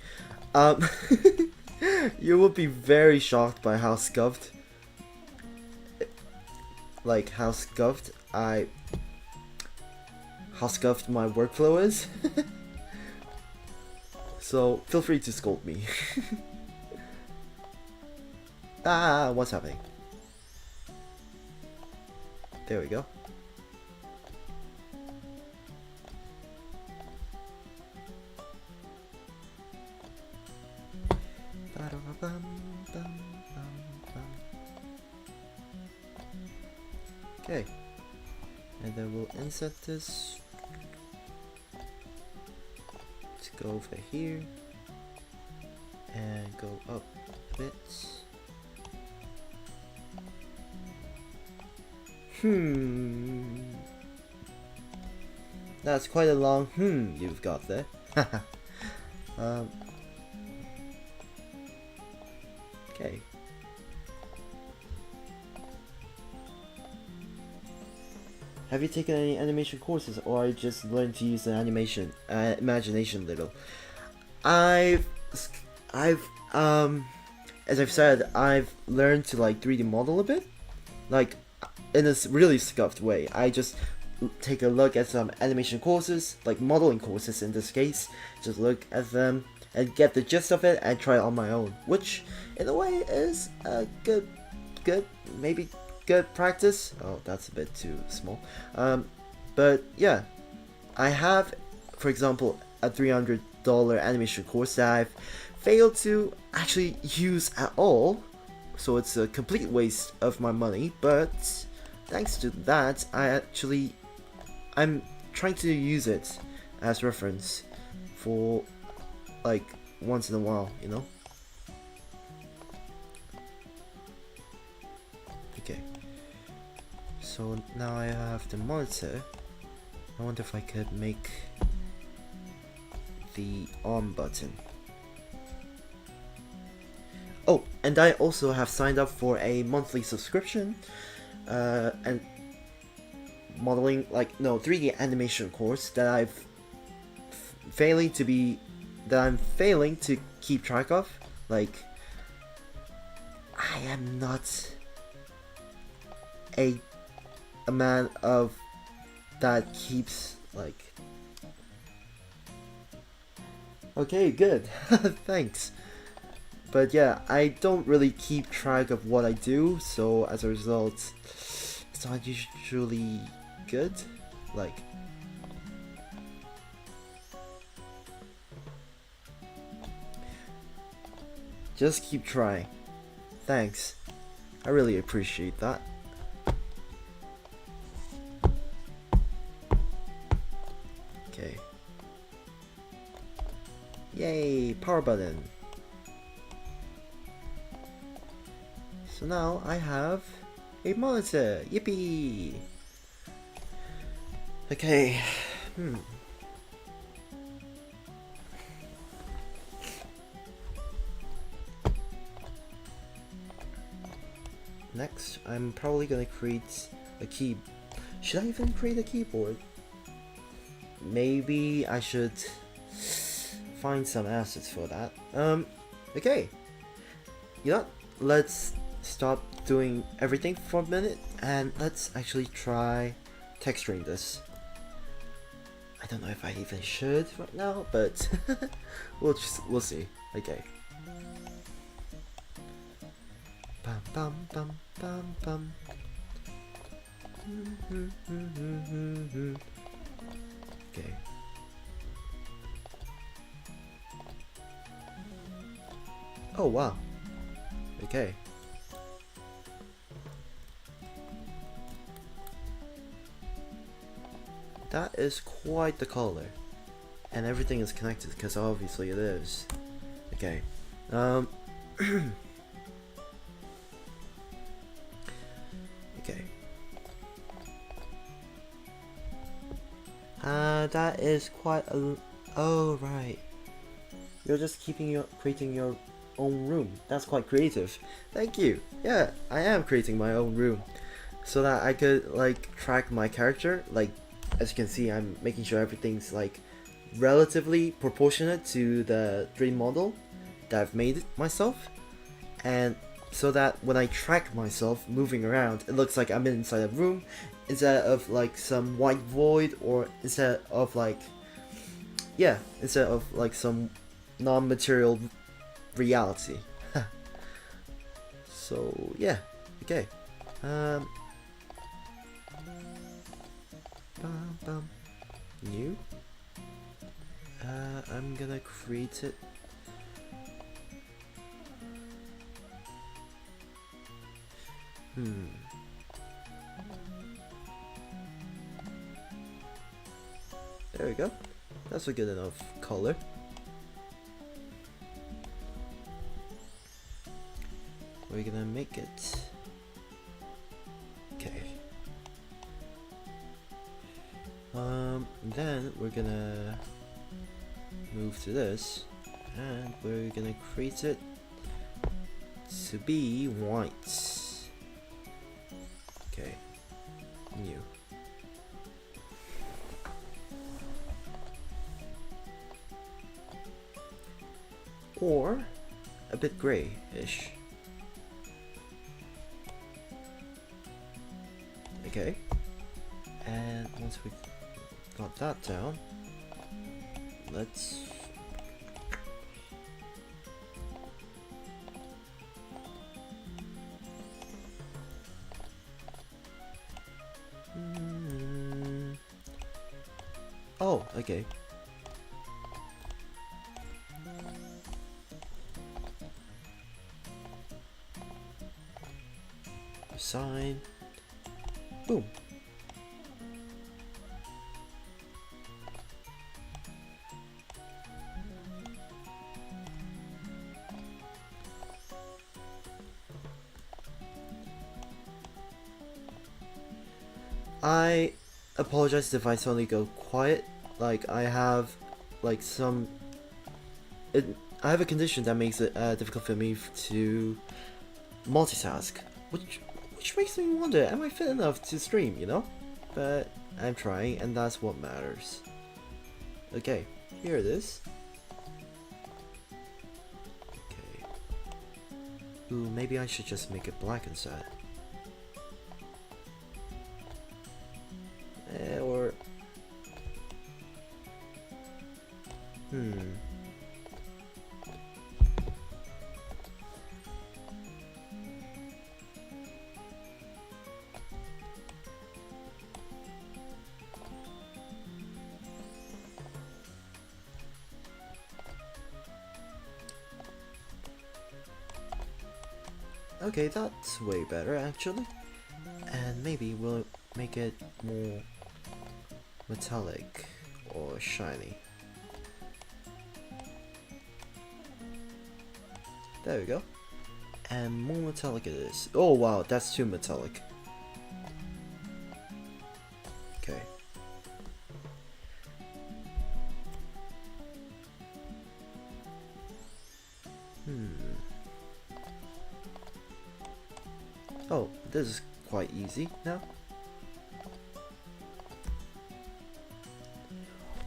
You will be very shocked by how scuffed, how scuffed my workflow is. So feel free to scold me. What's happening? There we go. Okay, and then we'll insert this to go over here and go up a bit. That's quite a long you've got there. Okay. Have you taken any animation courses, or just learned to use the animation imagination a little? As I've said, I've learned to like 3D model a bit, like in a really scuffed way. I just take a look at some animation courses, like modeling courses in this case, just look at them and get the gist of it and try it on my own, which in a way is a good practice. Oh, that's a bit too small. But yeah, I have, for example, a $300 animation course that I've failed to actually use at all, so it's a complete waste of my money. But thanks to that, I'm trying to use it as reference for like once in a while, you know? Okay. So now I have the monitor. I wonder if I could make the arm button. Oh, and I also have signed up for a monthly subscription and modeling 3D animation course that I'm failing to keep track of. Like, I am not a man of that keeps like. Okay, good. Thanks. But yeah, I don't really keep track of what I do, so as a result, it's not usually good. Like, Just keep trying. Thanks. I really appreciate that. Okay. Yay, power button. So now I have a monitor. Yippee! Okay. Next, I'm probably gonna create a key. Should I even create a keyboard? Maybe I should find some assets for that. Okay. You know what? Let's stop doing everything for a minute and let's actually try texturing this. I don't know if I even should right now, but we'll see. Okay. Bum bum bum bum bum. Okay. Oh wow. Okay. That is quite the color. And everything is connected because obviously it is. Okay. Okay. That is quite a... Oh, right. You're just creating your own room. That's quite creative. Thank you. Yeah, I am creating my own room. So that I could, like, track my character. Like, as you can see, I'm making sure everything's, like, relatively proportionate to the dream model that I've made myself. And so that when I track myself moving around, it looks like I'm inside a room instead of like some white void, or instead of like, yeah, instead of like some non-material reality. So yeah, okay. New. I'm gonna create it. There we go. That's a good enough color. We're gonna make it. Okay. Then we're gonna move to this, and we're gonna create it to be white. Okay. New. Or a bit gray-ish. Okay. And once we got that down, let's oh, okay. Sign. Boom. I apologize if I suddenly go quiet. Like I have like I have a condition that makes it difficult for me to multitask, which makes me wonder, am I fit enough to stream, you know? But I'm trying, and that's what matters. Okay, here it is. Okay. Ooh, maybe I should just make it black instead. Or... Okay, that's way better actually. And maybe we'll make it more metallic or shiny. There we go. And more metallic it is. Oh wow, that's too metallic. Okay. Oh, this is quite easy now.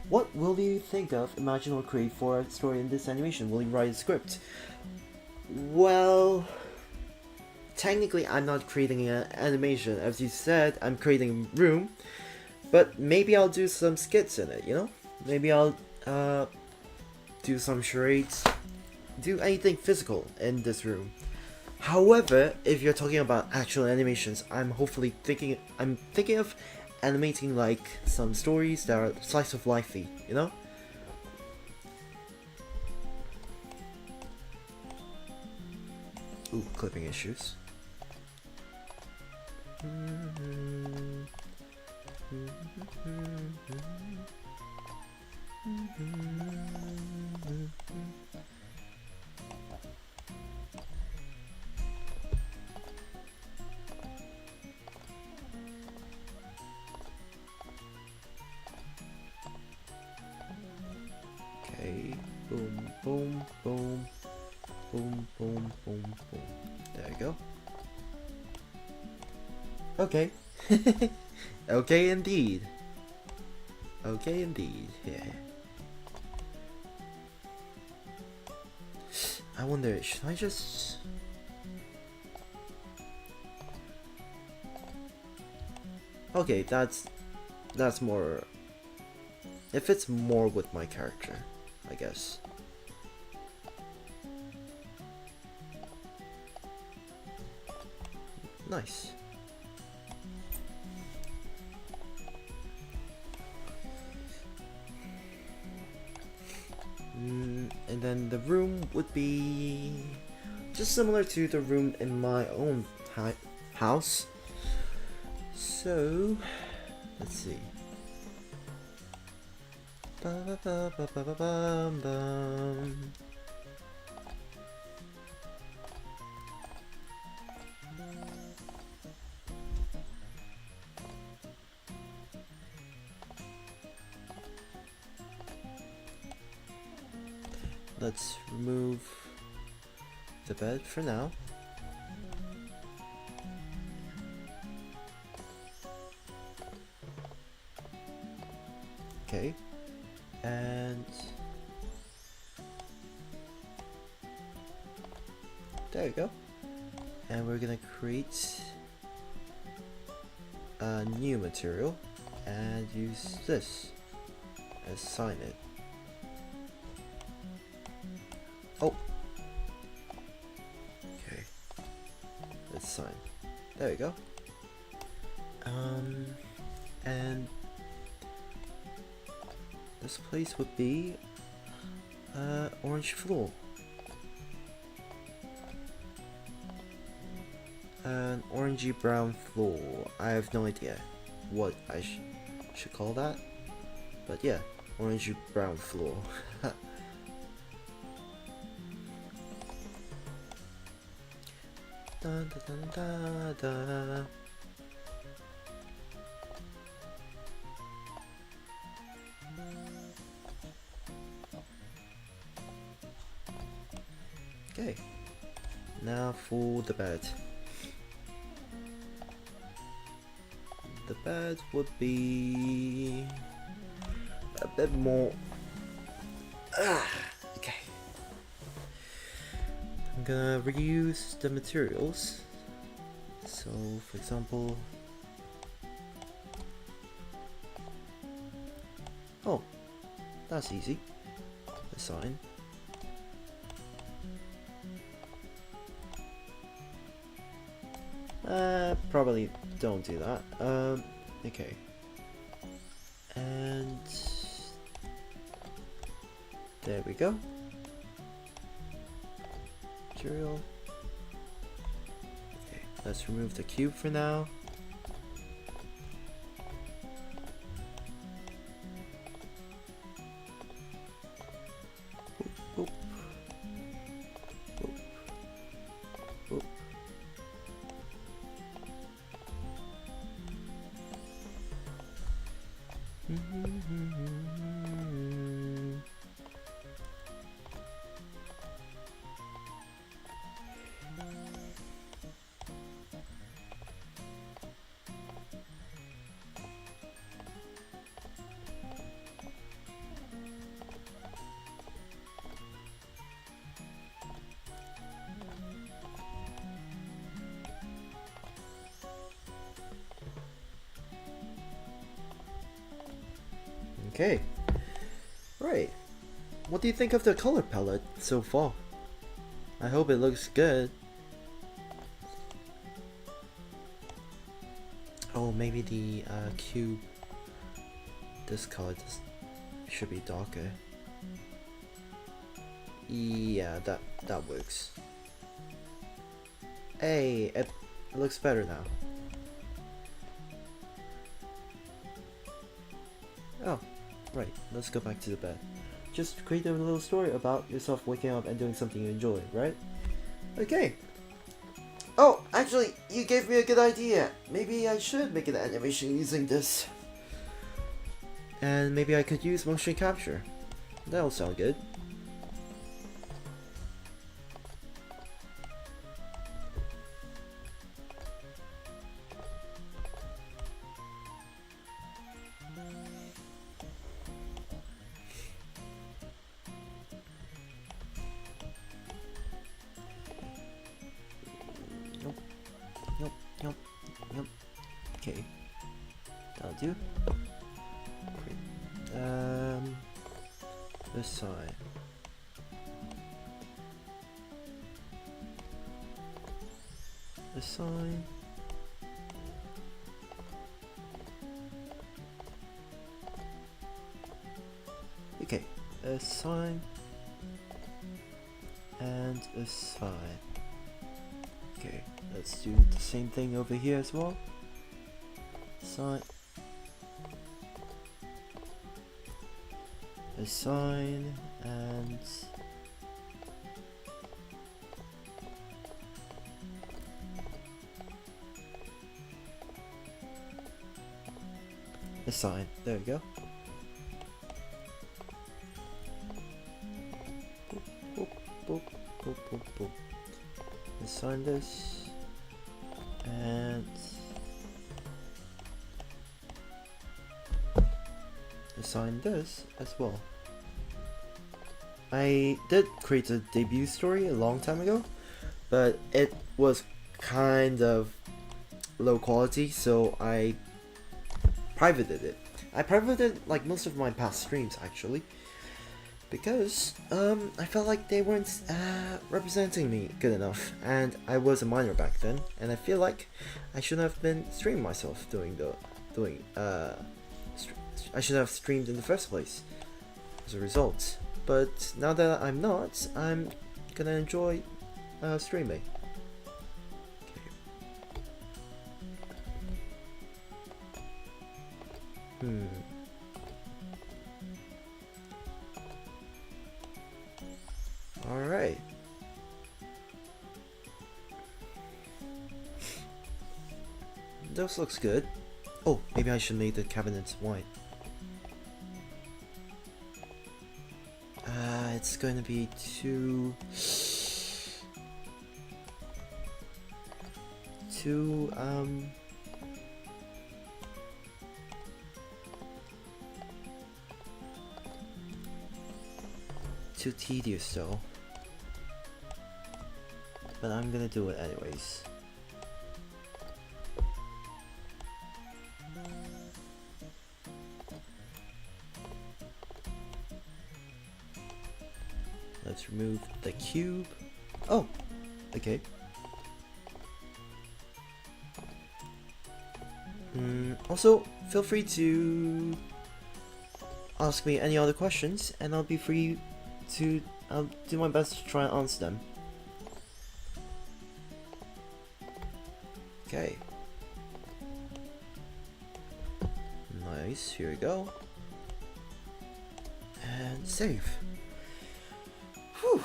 What will you think of, imagine or create for a story in this animation? Will you write a script? Well, technically I'm not creating an animation. As you said, I'm creating a room. But maybe I'll do some skits in it, you know? Maybe I'll do some charades. Do anything physical in this room. However, if you're talking about actual animations, I'm thinking of animating like some stories that are slice of lifey, you know? Ooh, clipping issues. Okay, boom, boom, boom, boom, boom, boom, boom. There you go. Okay. Okay, indeed. Okay, indeed. Yeah. I wonder, should I just... Okay, that's more... It fits more with my character, I guess. Nice. And then the room would be just similar to the room in my own house. So, let's see. Let's remove the bed for now. Okay, and there you go. And we're gonna create a new material and use this as sign it. Oh, okay, let's sign. There you go. And this place would be orange floor. An orangey brown floor. I have no idea what I should call that, but yeah, orangey brown floor. Da, da, da, da, da. Okay, now for the bed. The bed would be a bit more. Okay. I'm gonna reuse the materials. So, for example, oh, that's easy. The sign. Probably don't do that. Okay. And there we go. Material. Let's remove the cube for now. Oop, oop. Oop. Oop. Okay, right. What do you think of the color palette so far? I hope it looks good. Oh, maybe the cube, this color should be darker. Yeah, that works. Hey, it looks better now. Oh, right, let's go back to the bed. Just create a little story about yourself waking up and doing something you enjoy, right? Okay. Oh, actually, you gave me a good idea. Maybe I should make an animation using this. And maybe I could use motion capture. That'll sound good. Nope. Okay. That'll do. Great. This side. This side. Okay. A sign. And a side. Okay, let's do the same thing over here as well. Sign. A sign and a sign. There we go. Boop, boop, boop, boop, boop. Assign this and assign this as well. I did create a debut story a long time ago, but it was kind of low quality, so I privated it. I privated like most of my past streams actually, because I felt like they weren't representing me good enough, and I was a minor back then, and I feel like I shouldn't have been streaming myself I should have streamed in the first place as a result. But now that I'm not, I'm gonna enjoy streaming. Okay. Alright. This looks good. Oh, maybe I should make the cabinets white. It's going to be too tedious though. But I'm gonna do it anyways. Let's remove the cube. Oh, okay. Also, feel free to ask me any other questions, and I'll be free to I'll do my best to try and answer them. Okay. Nice, here we go. And save. Whew.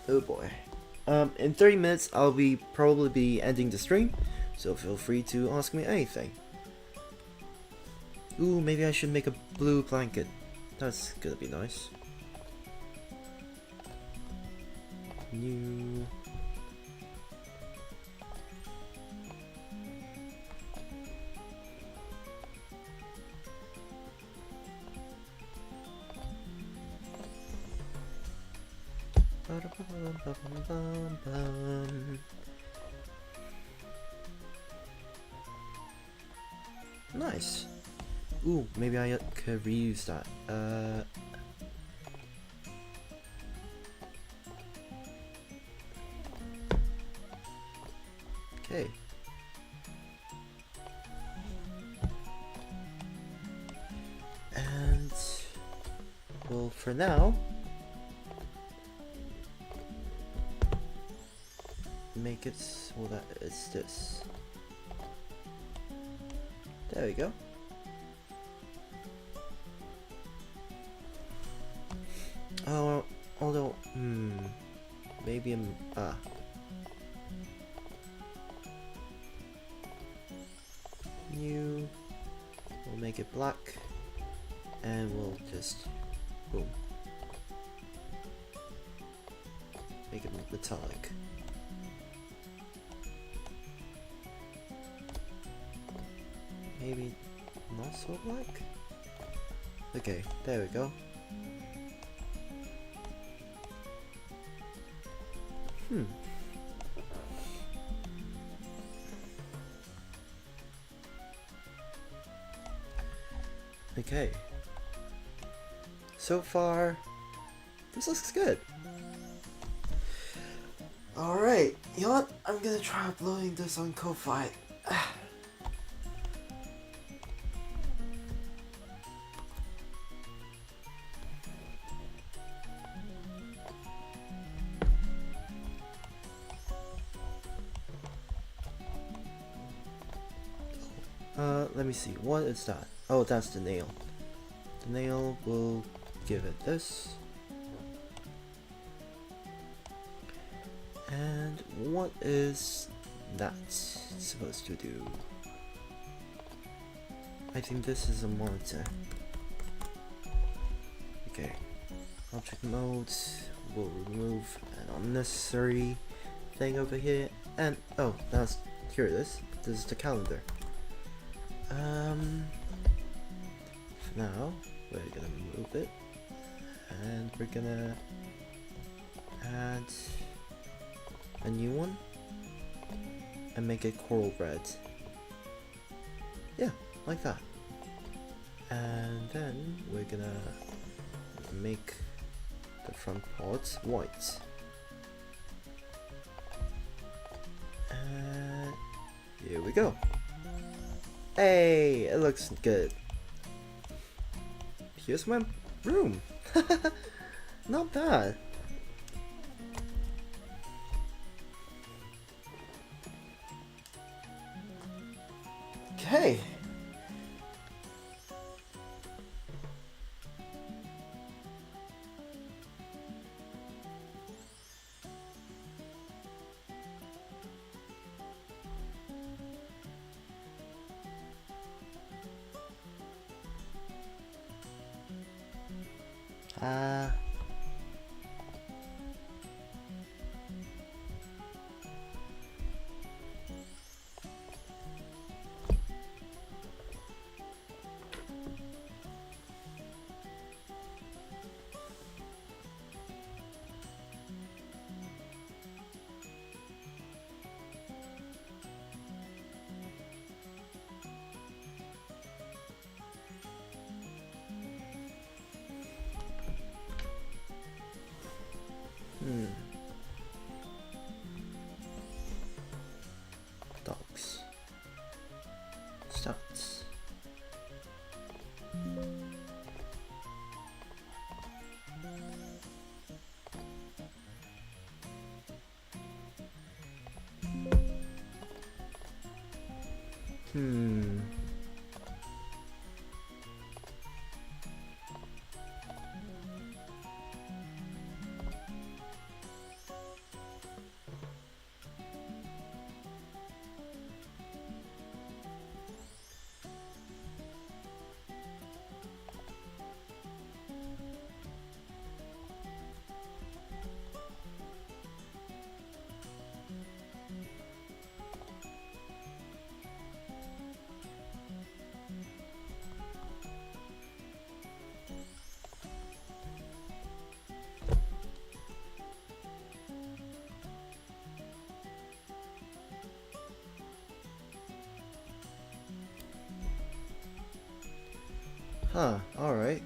Oh boy. In 30 minutes I'll probably be ending the stream, so feel free to ask me anything. Ooh, maybe I should make a blue blanket. That's gonna be nice. New. Nice. Ooh, maybe I could reuse that. Okay. And well, for now, make it so that it's this. There we go. Oh, although, maybe new. We'll make it black, and we'll just boom, make it metallic. Maybe not so black. Okay, there we go. Okay. So far, this looks good. Alright, you know what? I'm gonna try uploading this on Kofi. Let me see, what is that? Oh, that's the nail. The nail will give it this. And what is that supposed to do? I think this is a monitor. Okay. Object mode will remove an unnecessary thing over here. And oh, here it is. This is the calendar. For now, we're gonna move it, and we're gonna add a new one and make it coral red. Yeah, like that. And then we're gonna make the front part white. And here we go. Hey, it looks good. Here's my room. Not bad. Okay. Hmm. Huh, alright.